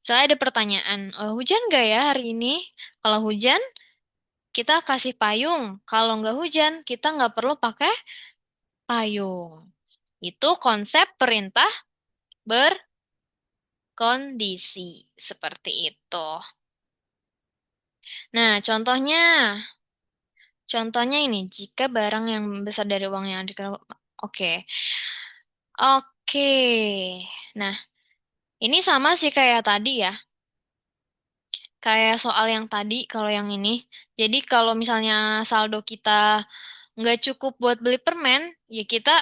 Misalnya ada pertanyaan, hujan nggak ya hari ini? Kalau hujan, kita kasih payung. Kalau nggak hujan, kita nggak perlu pakai payung. Itu konsep perintah berkondisi. Seperti itu. Nah, contohnya ini, jika barang yang besar dari uang yang dikenal, oke, oke. Nah, ini sama sih kayak tadi ya, kayak soal yang tadi, kalau yang ini. Jadi kalau misalnya saldo kita nggak cukup buat beli permen, ya kita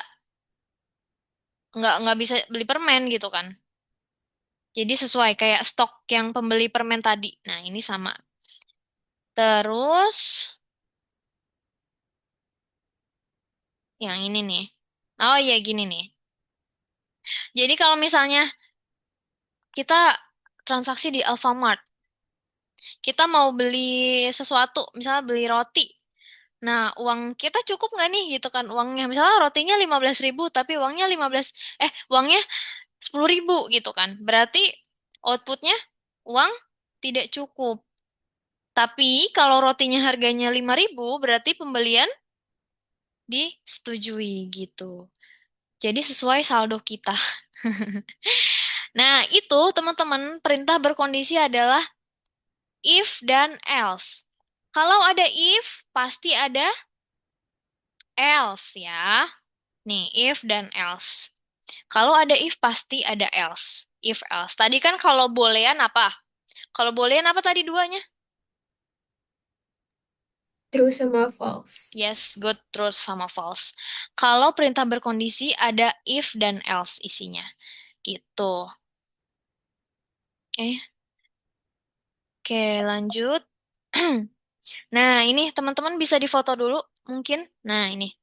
nggak bisa beli permen gitu kan. Jadi sesuai kayak stok yang pembeli permen tadi. Nah, ini sama. Terus yang ini nih. Oh iya gini nih. Jadi kalau misalnya kita transaksi di Alfamart, kita mau beli sesuatu, misalnya beli roti. Nah, uang kita cukup nggak nih gitu kan uangnya? Misalnya rotinya 15.000, tapi uangnya 10.000 gitu kan. Berarti outputnya uang tidak cukup. Tapi kalau rotinya harganya 5.000, berarti pembelian disetujui gitu. Jadi sesuai saldo kita. Nah, itu teman-teman perintah berkondisi adalah if dan else. Kalau ada if, pasti ada else ya. Nih, if dan else. Kalau ada if, pasti ada else. If else. Tadi kan kalau bolehan apa? Kalau bolehan apa tadi duanya? True sama false. Yes, good, true, sama false. Kalau perintah berkondisi ada if dan else isinya. Gitu. Oke, oke lanjut. Nah, ini teman-teman bisa difoto dulu mungkin. Nah, ini.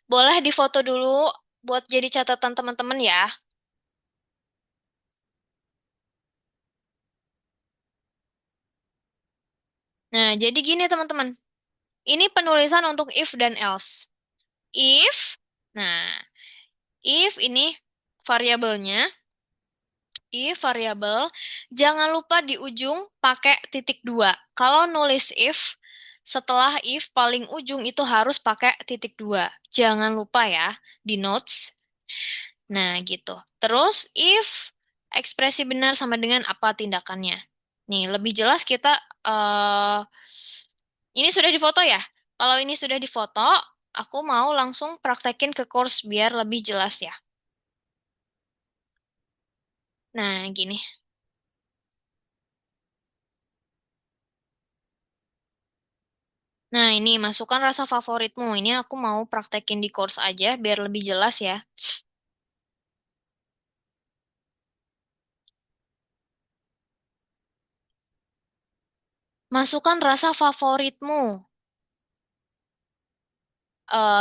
Boleh difoto dulu buat jadi catatan teman-teman ya. Nah, jadi gini teman-teman. Ini penulisan untuk if dan else. If, nah, if ini variabelnya, if variabel, jangan lupa di ujung pakai titik dua. Kalau nulis if, setelah if paling ujung itu harus pakai titik dua. Jangan lupa ya, di notes. Nah, gitu. Terus, if ekspresi benar sama dengan apa tindakannya. Nih, lebih jelas kita, eh ini sudah difoto ya? Kalau ini sudah difoto, aku mau langsung praktekin ke course biar lebih jelas ya. Nah, gini. Nah, ini masukkan rasa favoritmu. Ini aku mau praktekin di course aja biar lebih jelas ya. Masukkan rasa favoritmu.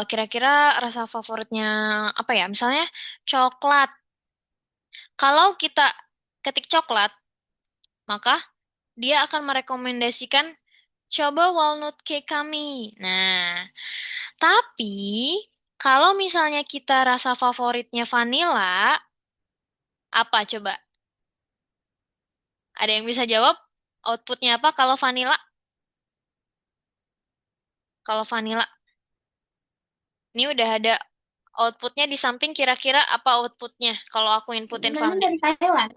Kira-kira rasa favoritnya apa ya? Misalnya coklat. Kalau kita ketik coklat, maka dia akan merekomendasikan coba walnut cake kami. Nah, tapi kalau misalnya kita rasa favoritnya vanilla, apa coba? Ada yang bisa jawab? Outputnya apa kalau vanilla? Kalau vanilla, ini udah ada. Outputnya di samping kira-kira apa outputnya kalau aku inputin Gimana vanilla? dari Thailand?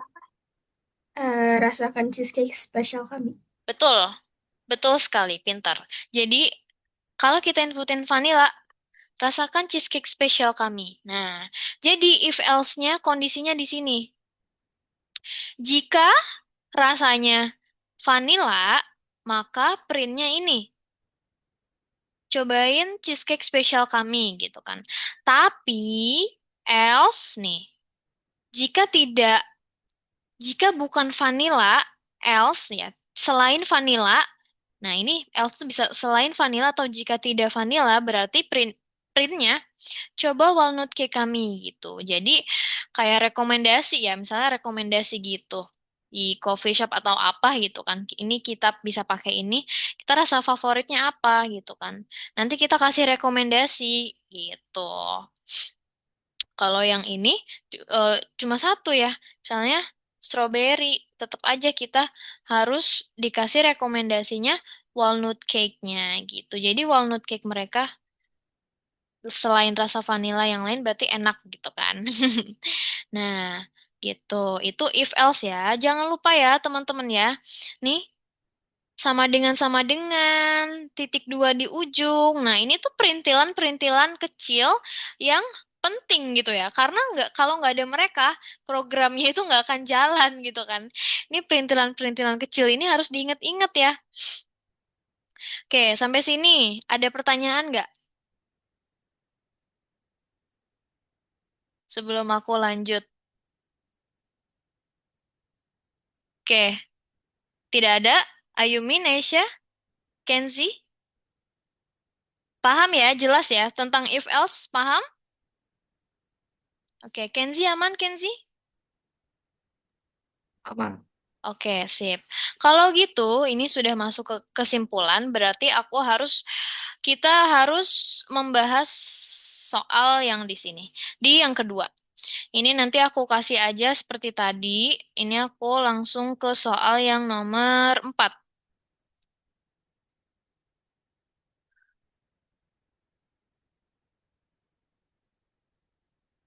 Rasakan cheesecake spesial kami. Betul, betul sekali, pintar. Jadi, kalau kita inputin vanilla, rasakan cheesecake spesial kami. Nah, jadi if else-nya kondisinya di sini. Jika rasanya vanilla, maka printnya ini. Cobain cheesecake spesial kami gitu kan. Tapi, else nih, jika tidak, jika bukan vanilla, else ya, selain vanilla, nah ini else tuh bisa selain vanilla atau jika tidak vanilla berarti printnya coba walnut cake kami gitu. Jadi kayak rekomendasi ya, misalnya rekomendasi gitu di coffee shop atau apa gitu kan. Ini kita bisa pakai ini, kita rasa favoritnya apa gitu kan. Nanti kita kasih rekomendasi gitu. Kalau yang ini cuma satu ya, misalnya strawberry, tetap aja kita harus dikasih rekomendasinya walnut cake-nya gitu. Jadi walnut cake mereka selain rasa vanilla yang lain berarti enak gitu kan. Nah, gitu. Itu if else ya. Jangan lupa ya teman-teman ya. Nih, sama dengan titik dua di ujung. Nah, ini tuh perintilan-perintilan kecil yang penting gitu ya. Karena nggak kalau nggak ada mereka, programnya itu nggak akan jalan gitu kan. Ini perintilan-perintilan kecil ini harus diingat-ingat ya. Oke, sampai sini ada pertanyaan nggak sebelum aku lanjut? Oke, tidak ada. Ayumi, Nesha, Kenzi, paham ya? Jelas ya tentang if else, paham? Oke, Kenzi aman, Kenzi? Aman. Oke, sip. Kalau gitu, ini sudah masuk ke kesimpulan, berarti kita harus membahas soal yang di sini. Di yang kedua. Ini nanti aku kasih aja seperti tadi. Ini aku langsung ke soal yang nomor 4.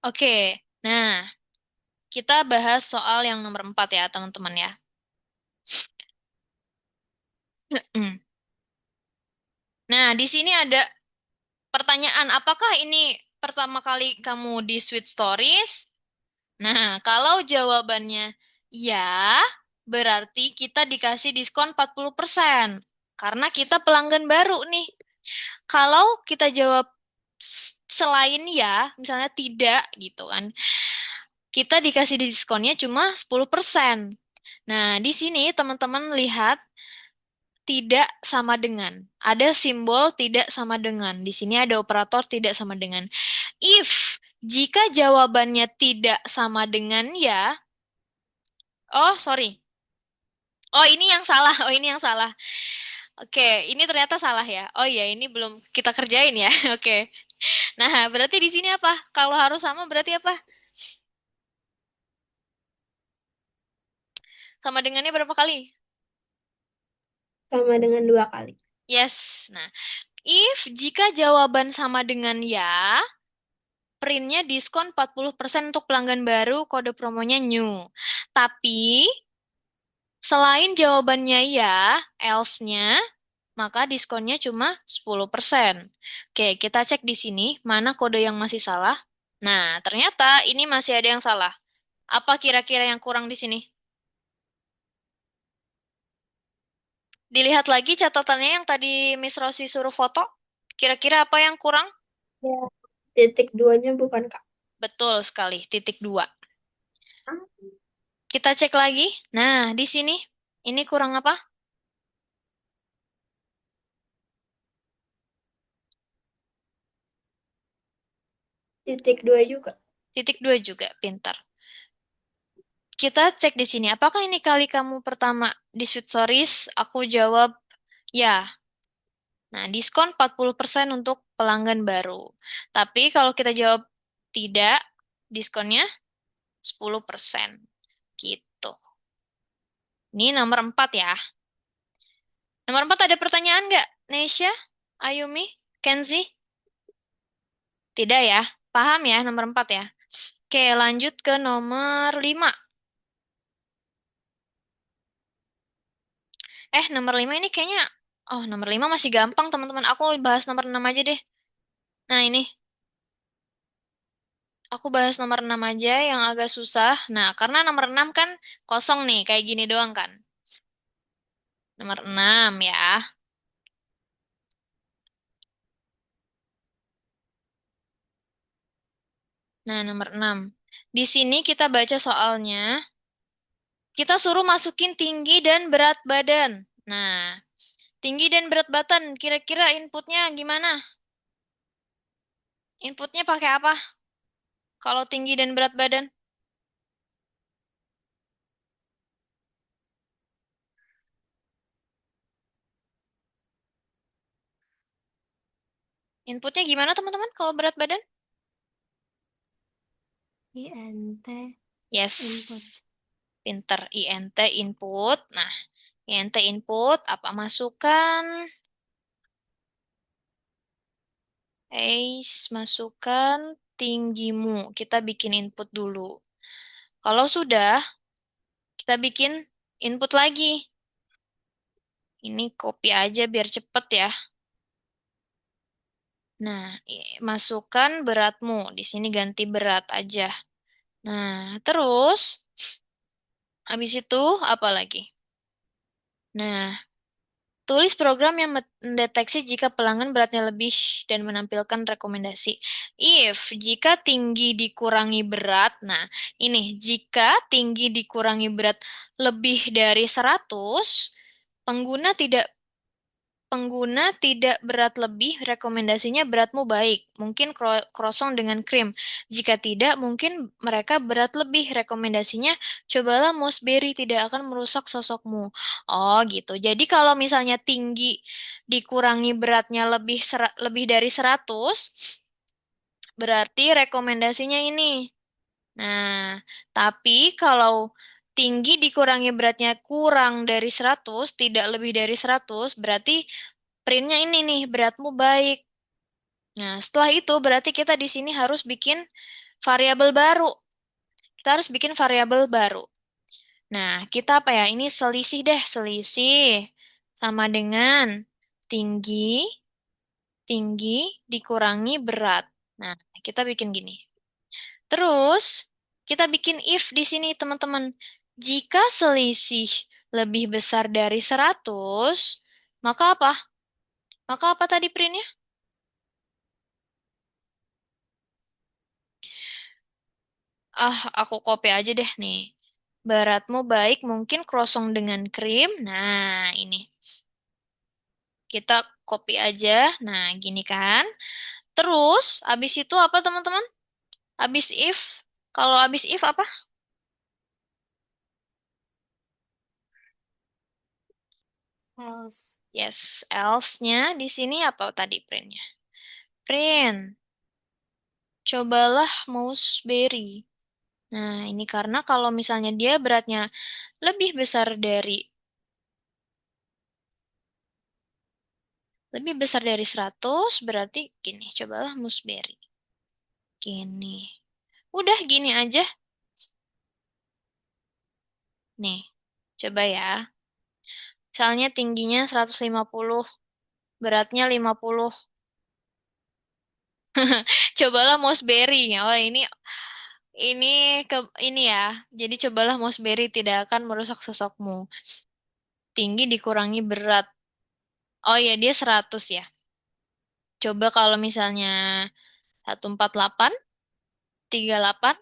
Oke, nah kita bahas soal yang nomor 4 ya, teman-teman ya. Nah, di sini ada pertanyaan, apakah ini pertama kali kamu di Sweet Stories? Nah, kalau jawabannya ya, berarti kita dikasih diskon 40% karena kita pelanggan baru nih. Kalau kita jawab selain ya, misalnya tidak gitu kan, kita dikasih diskonnya cuma 10%. Nah, di sini teman-teman lihat tidak sama dengan. Ada simbol tidak sama dengan. Di sini ada operator tidak sama dengan. If jika jawabannya tidak sama dengan ya, oh sorry. Oh ini yang salah. Oh ini yang salah. Oke, ini ternyata salah ya. Oh iya, ini belum kita kerjain ya. Oke. Nah, berarti di sini apa? Kalau harus sama berarti apa? Sama dengannya berapa kali? Sama dengan 2 kali. Yes. Nah, if jika jawaban sama dengan ya, printnya diskon 40% untuk pelanggan baru, kode promonya new. Tapi, selain jawabannya ya, else-nya, maka diskonnya cuma 10%. Oke, kita cek di sini, mana kode yang masih salah. Nah, ternyata ini masih ada yang salah. Apa kira-kira yang kurang di sini? Dilihat lagi catatannya yang tadi Miss Rosi suruh foto. Kira-kira apa yang kurang? Ya. Titik duanya bukan Kak. Betul sekali, titik dua. Kita cek lagi. Nah, di sini, ini kurang apa? Titik dua juga. Titik dua juga, pintar. Kita cek di sini, apakah ini kali kamu pertama di Sweet Stories? Aku jawab ya. Nah, diskon 40% untuk pelanggan baru. Tapi kalau kita jawab tidak, diskonnya 10%. Gitu. Ini nomor 4 ya. Nomor 4 ada pertanyaan nggak? Nesha? Ayumi? Kenzi? Tidak ya? Paham ya, nomor 4 ya. Oke, lanjut ke nomor 5. Nomor 5 ini kayaknya, oh nomor 5 masih gampang teman-teman. Aku bahas nomor 6 aja deh. Nah ini, aku bahas nomor 6 aja yang agak susah. Nah, karena nomor 6 kan kosong nih, kayak gini doang kan. Nomor 6 ya. Nah, nomor 6. Di sini kita baca soalnya, kita suruh masukin tinggi dan berat badan. Nah, tinggi dan berat badan, kira-kira inputnya gimana? Inputnya pakai apa? Kalau tinggi dan berat badan? Inputnya gimana teman-teman kalau berat badan? INT input. Yes, pinter. INT input. Nah, INT input, apa masukan? Masukkan tinggimu. Kita bikin input dulu. Kalau sudah, kita bikin input lagi. Ini copy aja biar cepet ya. Nah, masukkan beratmu. Di sini ganti berat aja. Nah, terus habis itu apa lagi? Nah, tulis program yang mendeteksi jika pelanggan beratnya lebih dan menampilkan rekomendasi. Jika tinggi dikurangi berat, nah ini, jika tinggi dikurangi berat lebih dari 100, pengguna tidak pengguna tidak berat lebih, rekomendasinya beratmu baik. Mungkin krosong dengan krim. Jika tidak, mungkin mereka berat lebih. Rekomendasinya cobalah Mossberry, tidak akan merusak sosokmu. Oh, gitu. Jadi kalau misalnya tinggi dikurangi beratnya lebih dari 100, berarti rekomendasinya ini. Nah, tapi kalau tinggi dikurangi beratnya kurang dari 100, tidak lebih dari 100, berarti printnya ini nih, beratmu baik. Nah, setelah itu berarti kita di sini harus bikin variabel baru. Kita harus bikin variabel baru. Nah, kita apa ya? Ini selisih deh, selisih sama dengan tinggi, tinggi dikurangi berat. Nah, kita bikin gini. Terus, kita bikin if di sini, teman-teman. Jika selisih lebih besar dari 100, maka apa? Maka apa tadi printnya? Aku copy aja deh nih. Beratmu baik, mungkin krosong dengan krim. Nah, ini. Kita copy aja. Nah, gini kan. Terus, abis itu apa teman-teman? Abis if. Kalau abis if apa? Else. Yes, else-nya di sini apa tadi printnya? Print. Cobalah Mooseberry. Nah, ini karena kalau misalnya dia beratnya lebih besar dari 100, berarti gini, cobalah Mooseberry. Gini. Udah gini aja. Nih, coba ya. Misalnya tingginya 150, beratnya 50. Cobalah Mossberry. Oh, ini ke ini ya. Jadi cobalah Mossberry, tidak akan merusak sosokmu. Tinggi dikurangi berat. Oh ya, dia 100 ya. Coba kalau misalnya 148, 38,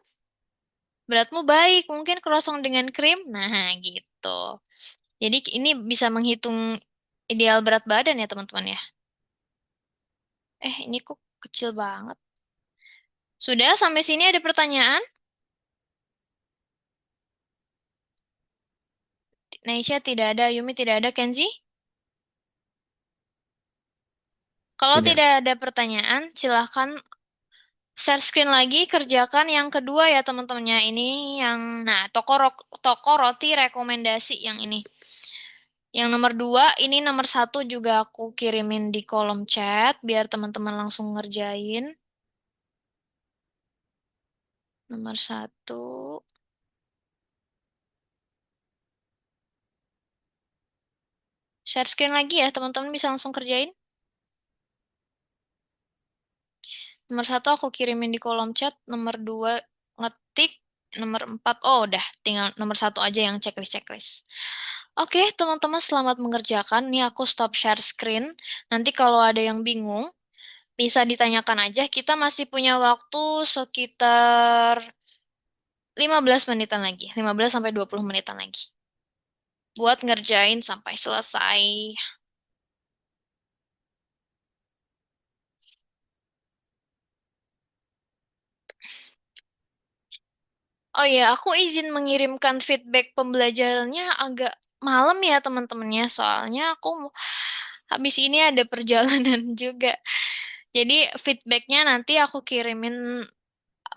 beratmu baik, mungkin kerosong dengan krim. Nah, gitu. Jadi ini bisa menghitung ideal berat badan ya, teman-teman ya. Ini kok kecil banget. Sudah, sampai sini ada pertanyaan? Naisha tidak ada, Yumi tidak ada, Kenzi? Kalau Tidak. tidak ada pertanyaan, silahkan share screen lagi, kerjakan yang kedua ya teman-temannya. Ini yang, nah, toko roti rekomendasi yang ini. Yang nomor 2, ini nomor 1 juga aku kirimin di kolom chat, biar teman-teman langsung ngerjain. Nomor satu. Share screen lagi ya, teman-teman bisa langsung kerjain. Nomor satu aku kirimin di kolom chat. Nomor dua ngetik. Nomor empat, oh udah, tinggal nomor satu aja yang checklist-checklist. Oke, teman-teman selamat mengerjakan. Nih aku stop share screen. Nanti kalau ada yang bingung, bisa ditanyakan aja. Kita masih punya waktu sekitar 15 menitan lagi. 15 sampai 20 menitan lagi. Buat ngerjain sampai selesai. Oh ya, aku izin mengirimkan feedback pembelajarannya agak malam ya teman-temannya. Soalnya aku habis ini ada perjalanan juga. Jadi feedbacknya nanti aku kirimin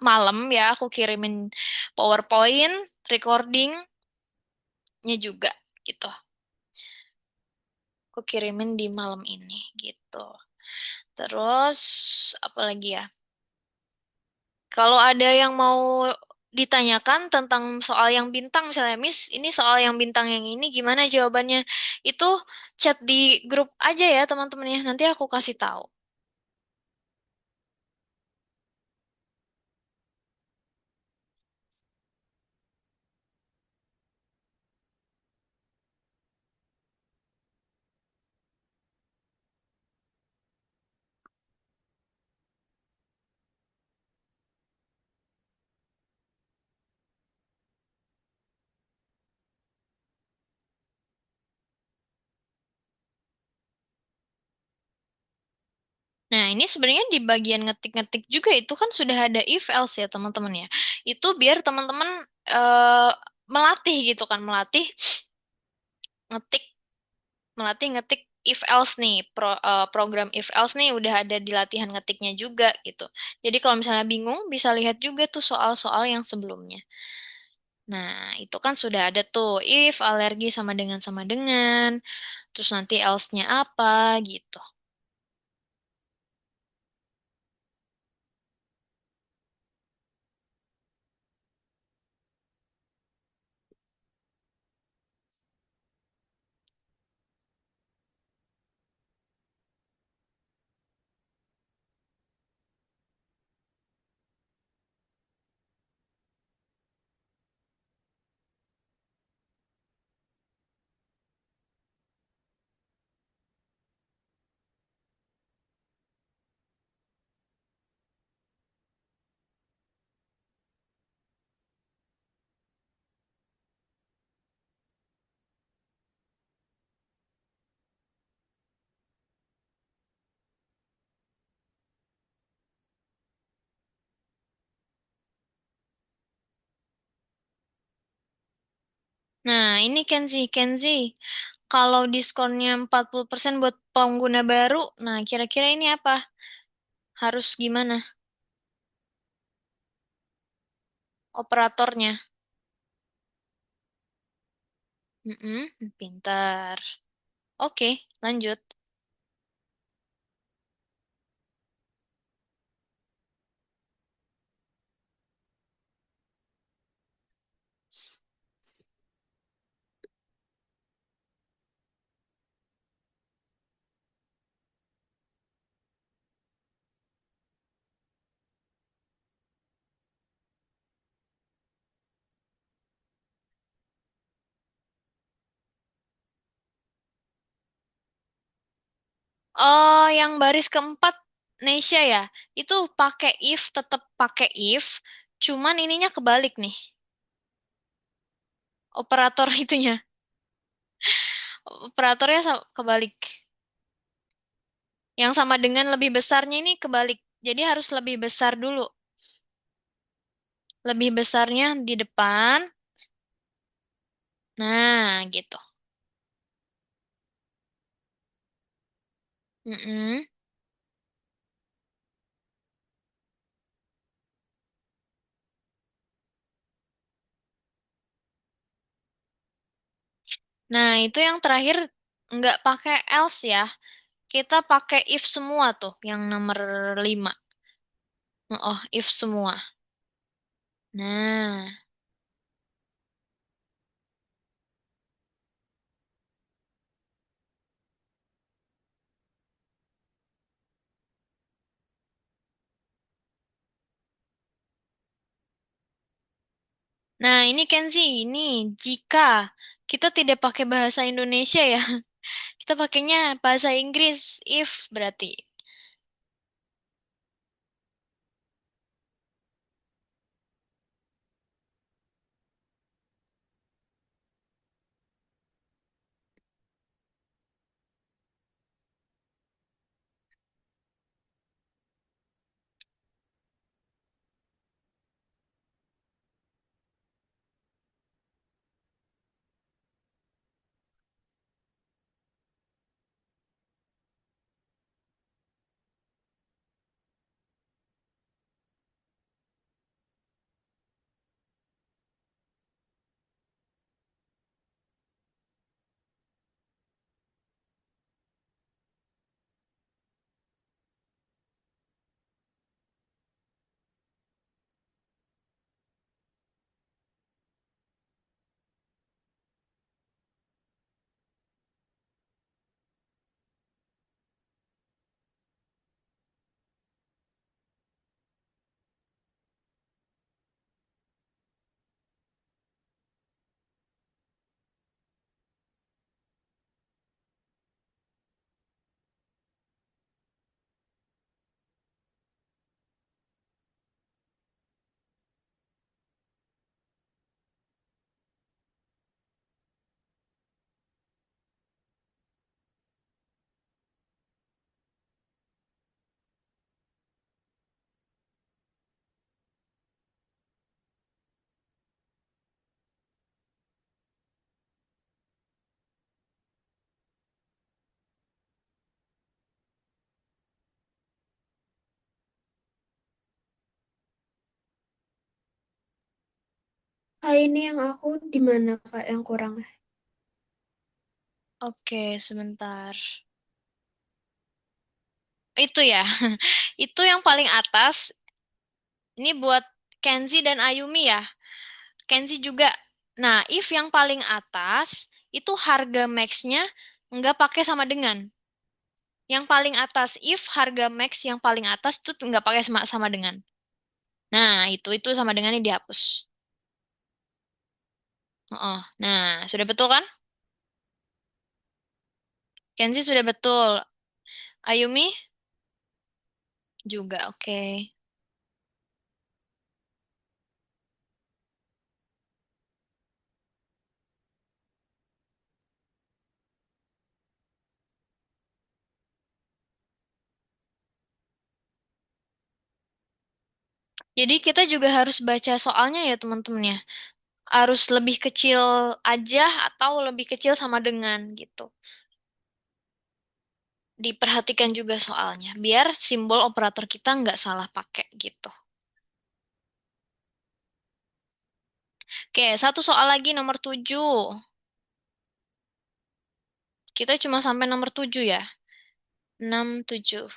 malam ya. Aku kirimin PowerPoint, recordingnya juga gitu. Aku kirimin di malam ini gitu. Terus apa lagi ya? Kalau ada yang mau ditanyakan tentang soal yang bintang, misalnya, Miss, ini soal yang bintang yang ini gimana jawabannya? Itu chat di grup aja ya teman-teman ya. Nanti aku kasih tahu. Nah, ini sebenarnya di bagian ngetik-ngetik juga itu kan sudah ada if else ya teman-teman ya. Itu biar teman-teman eh, melatih gitu kan, ngetik, melatih ngetik if else nih, program if else nih udah ada di latihan ngetiknya juga gitu. Jadi kalau misalnya bingung bisa lihat juga tuh soal-soal yang sebelumnya. Nah, itu kan sudah ada tuh if alergi sama dengan, terus nanti else-nya apa gitu. Nah, ini Kenzi. Kalau diskonnya 40% buat pengguna baru, nah kira-kira ini apa? Harus gimana? Operatornya. Mm-mm, pintar. Oke, lanjut. Oh, yang baris keempat, Nesya ya. Itu pakai if, tetap pakai if. Cuman ininya kebalik nih. Operator itunya. Operatornya kebalik. Yang sama dengan lebih besarnya ini kebalik. Jadi harus lebih besar dulu. Lebih besarnya di depan. Nah, gitu. Mm-mm. Nah, itu yang terakhir nggak pakai else ya. Kita pakai if semua tuh, yang nomor 5. Oh, if semua. Nah, nah ini Kenzi, ini jika kita tidak pakai bahasa Indonesia ya, kita pakainya bahasa Inggris, if berarti. Ah, ini yang aku di mana Kak yang kurang? Oke, sebentar. Itu ya, itu yang paling atas. Ini buat Kenzi dan Ayumi ya. Kenzi juga. Nah, if yang paling atas itu harga max-nya nggak pakai sama dengan. Yang paling atas, if harga max yang paling atas itu nggak pakai sama dengan. Nah, itu sama dengannya dihapus. Oh, nah, sudah betul kan? Kenzi sudah betul. Ayumi juga, oke. Jadi kita juga harus baca soalnya ya teman-teman ya. Harus lebih kecil aja atau lebih kecil sama dengan gitu. Diperhatikan juga soalnya, biar simbol operator kita nggak salah pakai gitu. Oke, satu soal lagi nomor 7. Kita cuma sampai nomor 7 ya. 6 7.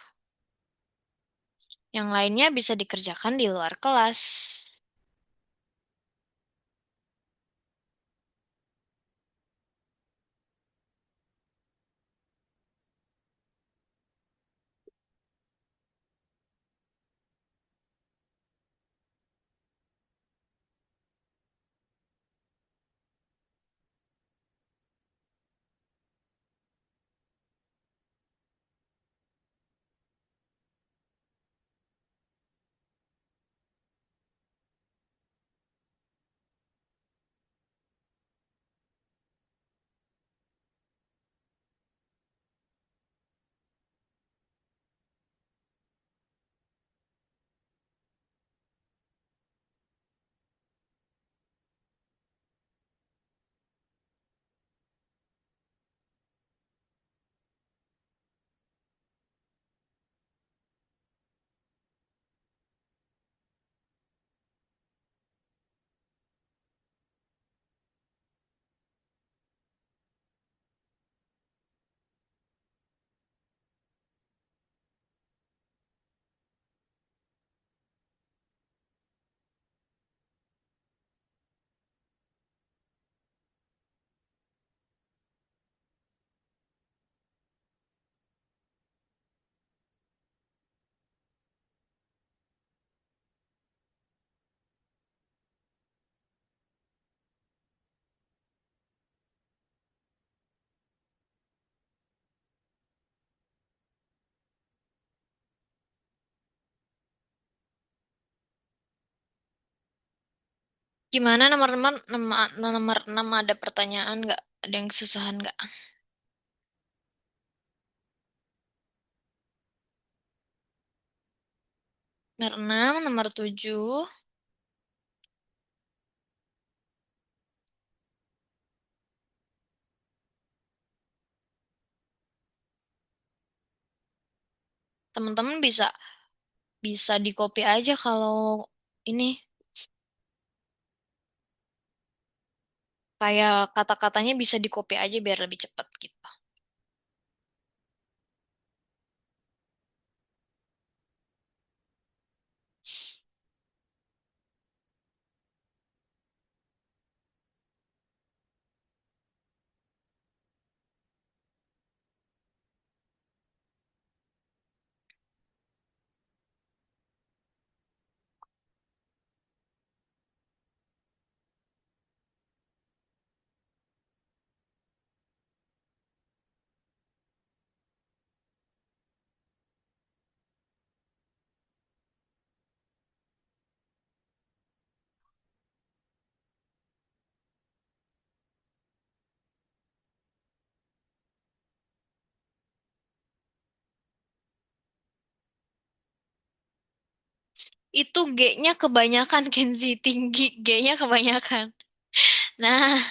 Yang lainnya bisa dikerjakan di luar kelas. Gimana nomor 6 ada pertanyaan nggak? Ada yang kesusahan nggak? Nomor 6, nomor 7. Teman-teman bisa bisa di copy aja kalau ini kayak kata-katanya bisa di copy aja biar lebih cepat gitu. Itu G-nya kebanyakan Kenzi, tinggi G-nya kebanyakan. Nah,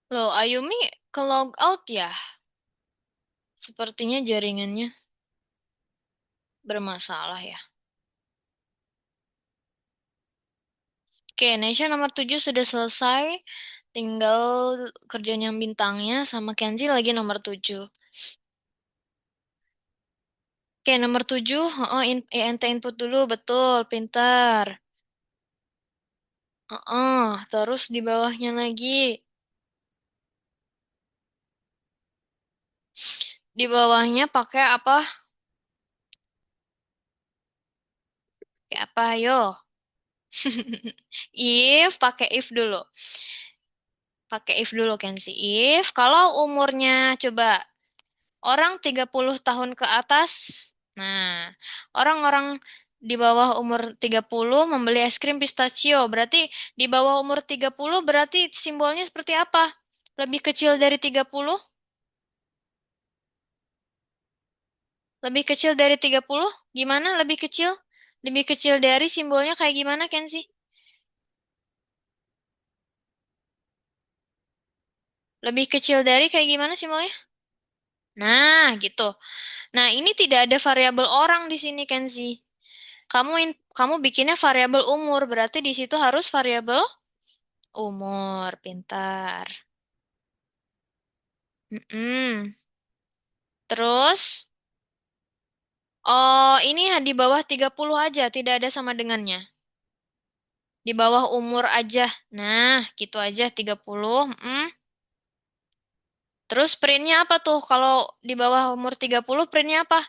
loh Ayumi ke log out ya? Sepertinya jaringannya bermasalah ya. Oke, Nesha nomor 7 sudah selesai. Tinggal kerjaan yang bintangnya sama Kenzi lagi nomor 7. Oke, nomor 7, oh, ente input dulu, betul, pintar. Terus di bawahnya lagi. Di bawahnya pakai apa? Pakai apa, yo? If, pakai if dulu. Pakai if dulu, Kenzi. If, kalau umurnya, coba, orang 30 tahun ke atas, nah, orang-orang di bawah umur 30 membeli es krim pistachio. Berarti di bawah umur 30 berarti simbolnya seperti apa? Lebih kecil dari 30? Lebih kecil dari 30? Gimana lebih kecil? Lebih kecil dari simbolnya kayak gimana, Kenzi? Lebih kecil dari kayak gimana simbolnya? Nah, gitu. Nah, ini tidak ada variabel orang di sini, Kenzi. Kamu bikinnya variabel umur, berarti di situ harus variabel umur. Pintar. Mm-mm. Terus, oh ini di bawah 30 aja, tidak ada sama dengannya. Di bawah umur aja. Nah, gitu aja 30. Terus printnya apa tuh? Kalau di bawah umur 30 printnya apa?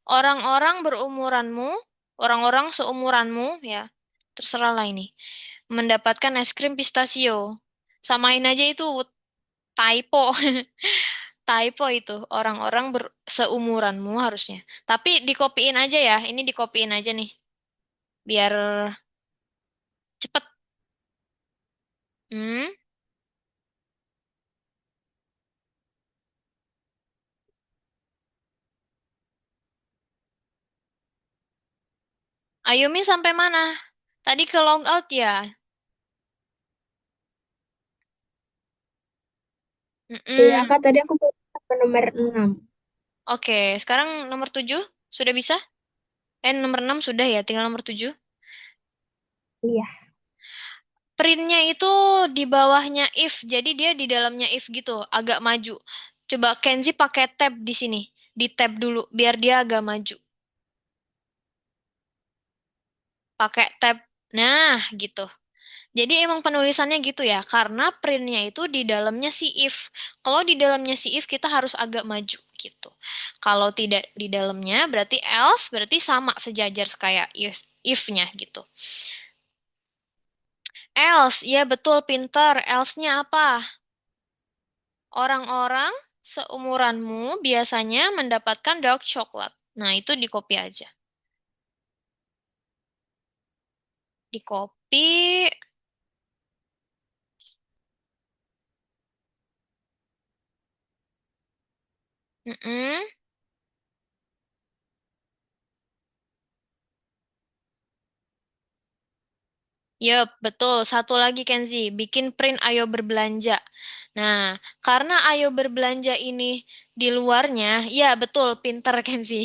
Orang-orang berumuranmu, orang-orang seumuranmu, ya, terserah lah ini, mendapatkan es krim pistachio. Samain aja itu typo, typo itu, orang-orang seumuranmu harusnya. Tapi dikopiin aja ya, ini dikopiin aja nih, biar cepet. Hmm? Ayumi sampai mana? Tadi ke log out ya? Iya, Mm-mm. Kak, tadi aku baru sampai nomor 6. Oke, sekarang nomor 7 sudah bisa? Nomor 6 sudah ya, tinggal nomor 7. Iya. Printnya itu di bawahnya if, jadi dia di dalamnya if gitu, agak maju. Coba Kenzi pakai tab di sini, di tab dulu, biar dia agak maju. Pakai tab, nah gitu. Jadi emang penulisannya gitu ya, karena printnya itu di dalamnya si if. Kalau di dalamnya si if kita harus agak maju gitu. Kalau tidak di dalamnya berarti else, berarti sama sejajar kayak if-nya gitu. Else, ya betul pinter. Else-nya apa? Orang-orang seumuranmu biasanya mendapatkan dark chocolate. Nah, itu di copy aja. Di copy. Mm-mm. Yup, betul. Satu lagi Kenzi, bikin print ayo berbelanja. Nah, karena ayo berbelanja ini di luarnya, ya betul, pinter Kenzi.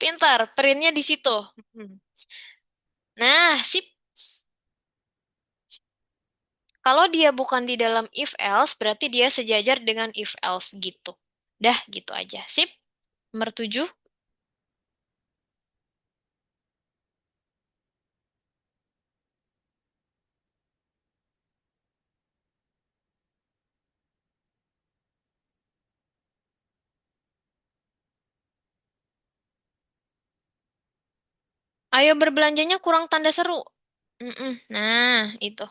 Pinter, printnya di situ. Mm. Nah, sip. Kalau dia bukan di dalam if else, berarti dia sejajar dengan if else gitu. Dah, gitu aja. Sip. Nomor 7. Ayo berbelanjanya kurang tanda seru. Mm-mm. Nah, itu.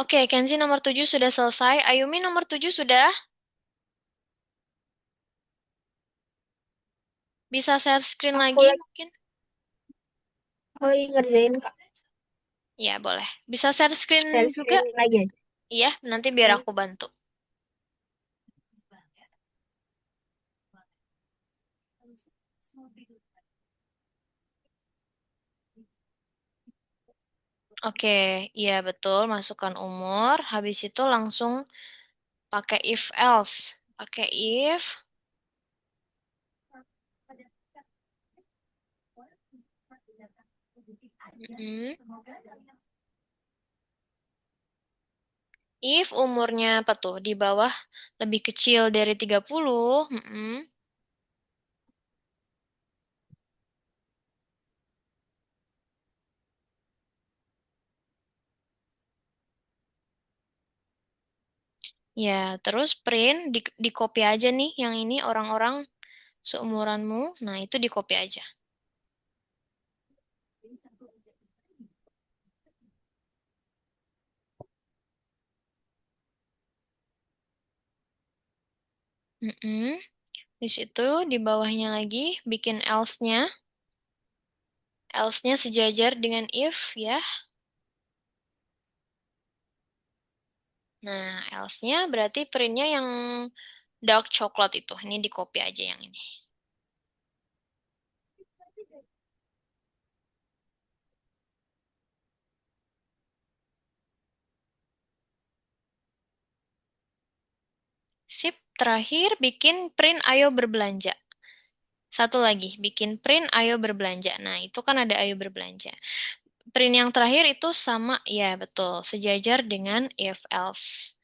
Oke, Kenzi nomor 7 sudah selesai. Ayumi nomor 7 sudah. Bisa share screen Aku lagi lagi, mungkin? aku lagi ngerjain Kak. Ya, boleh. Bisa share screen Share juga? screen lagi aja. Iya, nanti biar Oke. aku bantu. Oke, iya betul. Masukkan umur. Habis itu langsung pakai if else. Pakai if. Mm-mm. If umurnya apa tuh? Di bawah lebih kecil dari 30. Mm-mm. Ya, terus print di copy aja nih yang ini orang-orang seumuranmu. Nah, itu di copy aja. Mm-mm. Di situ di bawahnya lagi bikin else-nya. Else-nya sejajar dengan if ya. Nah, else-nya berarti printnya yang dark coklat itu. Ini di copy aja yang ini. Sip, terakhir bikin print ayo berbelanja. Satu lagi, bikin print ayo berbelanja. Nah, itu kan ada ayo berbelanja. Print yang terakhir itu sama, ya betul, sejajar dengan if else.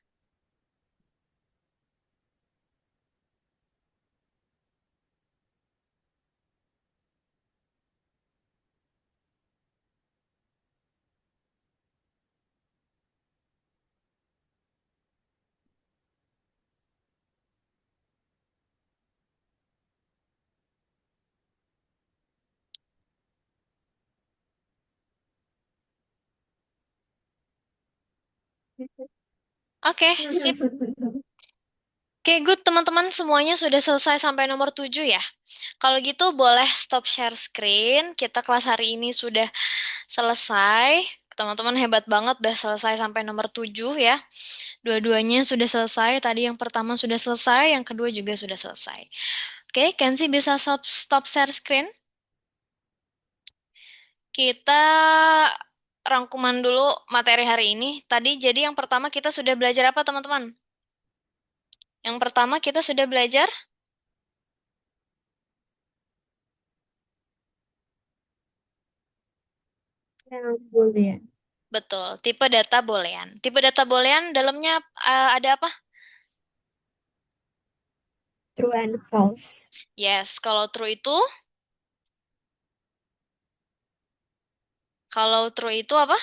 Oke, sip. Oke, good teman-teman semuanya sudah selesai sampai nomor 7 ya. Kalau gitu boleh stop share screen. Kita kelas hari ini sudah selesai. Teman-teman hebat banget udah selesai sampai nomor 7 ya. Dua-duanya sudah selesai. Tadi yang pertama sudah selesai, yang kedua juga sudah selesai. Oke, Kenzi bisa stop share screen? Kita rangkuman dulu materi hari ini. Tadi jadi yang pertama kita sudah belajar apa, teman-teman? Yang pertama kita sudah belajar, Yang boleh. betul, tipe data boolean. Tipe data boolean dalamnya ada apa? True and false. Yes, kalau true itu apa?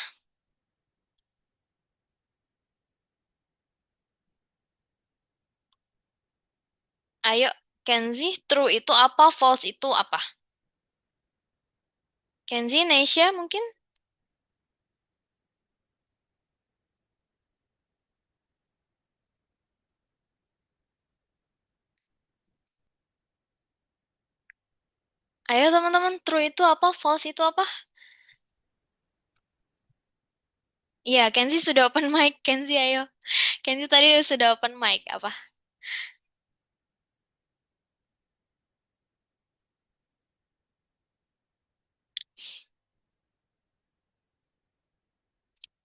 Ayo, Kenzi, true itu apa? False itu apa? Kenzi, Neisha mungkin? Ayo teman-teman, true itu apa? False itu apa? Iya, Kenzi sudah open mic. Kenzi, ayo. Kenzi tadi sudah open mic. Apa?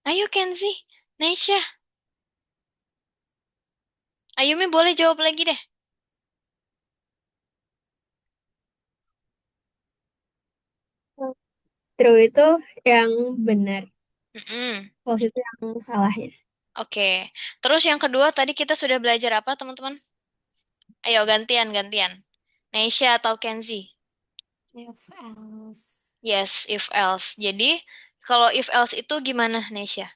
Ayo, Kenzi. Neisha. Ayumi boleh jawab lagi deh. True itu yang benar, Mm-mm. false itu yang salahnya. Oke. Terus yang kedua tadi kita sudah belajar apa, teman-teman? Ayo, gantian. Neisha atau Kenzi? If else. Yes, if else. Jadi, kalau if else itu gimana, Neisha?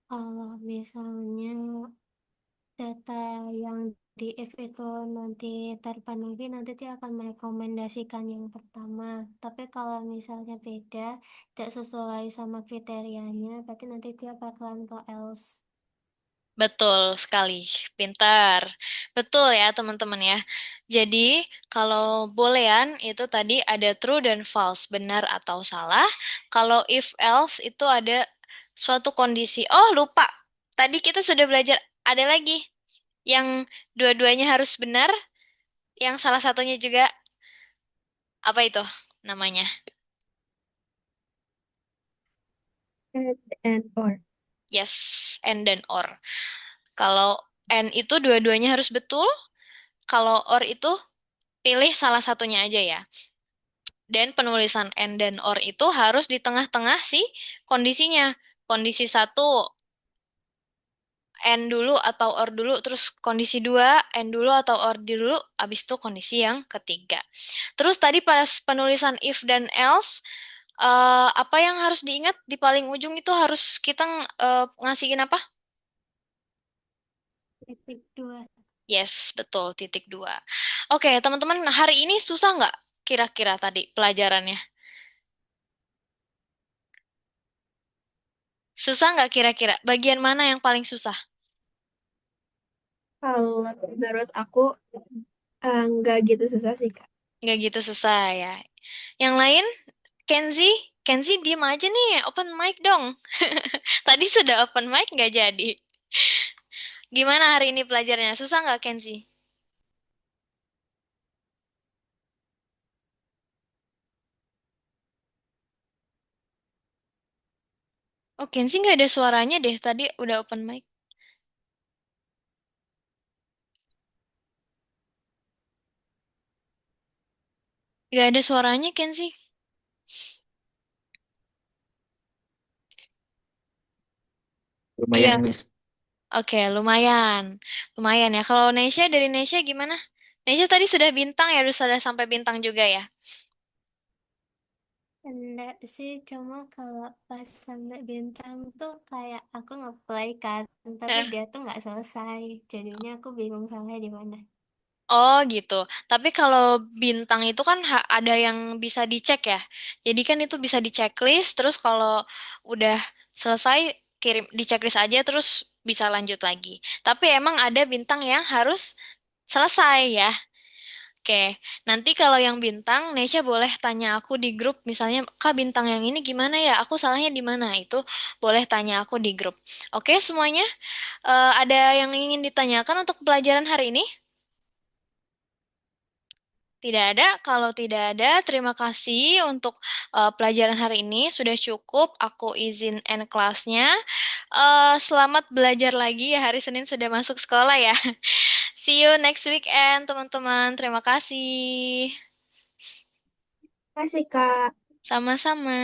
Kalau misalnya data yang di if itu nanti terpenuhi, nanti dia akan merekomendasikan yang pertama. Tapi kalau misalnya beda, tidak sesuai sama kriterianya, berarti nanti dia bakalan ke else. Betul sekali, pintar. Betul ya teman-teman ya. Jadi kalau boolean itu tadi ada true dan false, benar atau salah. Kalau if else itu ada suatu kondisi. Oh lupa, tadi kita sudah belajar ada lagi yang dua-duanya harus benar, yang salah satunya juga apa itu namanya? And or. Yes, and then or. Kalau and itu dua-duanya harus betul, kalau or itu pilih salah satunya aja ya. Dan penulisan and then or itu harus di tengah-tengah sih kondisinya. Kondisi satu, and dulu atau or dulu, terus kondisi dua, and dulu atau or dulu, abis itu kondisi yang ketiga. Terus tadi pas penulisan if dan else, apa yang harus diingat di paling ujung itu harus kita ngasihin apa? Titik dua. Yes, betul, titik dua. Oke, teman-teman, hari ini susah nggak kira-kira tadi pelajarannya? Susah nggak kira-kira? Bagian mana yang paling susah? Kalau menurut aku nggak gitu susah sih Kak. Nggak gitu susah ya. Yang lain, Kenzi, Kenzi diem aja nih, open mic dong. Tadi sudah open mic nggak jadi. Gimana hari ini pelajarannya? Susah nggak Kenzi? Oh, Kenzi nggak ada suaranya deh. Tadi udah open mic. Nggak ada suaranya Kenzi. Lumayan, Iya, Miss. oke, lumayan. Lumayan ya. Kalau Nesya, dari Nesya gimana? Nesya tadi sudah bintang ya, sudah sampai bintang juga ya. Enggak sih, cuma kalau pas sampai bintang tuh kayak aku ngeplay kan, tapi Eh, dia tuh nggak selesai. Jadinya aku bingung salahnya di mana. Oh gitu. Tapi kalau bintang itu kan ada yang bisa dicek ya. Jadi kan itu bisa di checklist. Terus kalau udah selesai kirim di checklist aja terus bisa lanjut lagi. Tapi emang ada bintang yang harus selesai ya. Oke. Nanti kalau yang bintang, Nesya boleh tanya aku di grup. Misalnya, Kak bintang yang ini gimana ya? Aku salahnya di mana? Itu boleh tanya aku di grup. Oke semuanya. Ada yang ingin ditanyakan untuk pelajaran hari ini? Tidak ada. Kalau tidak ada, terima kasih untuk pelajaran hari ini. Sudah cukup. Aku izin end kelasnya. Selamat belajar lagi ya. Hari Senin sudah masuk sekolah ya. See you next weekend, teman-teman. Terima kasih. Terima kasih, Kak. Sama-sama.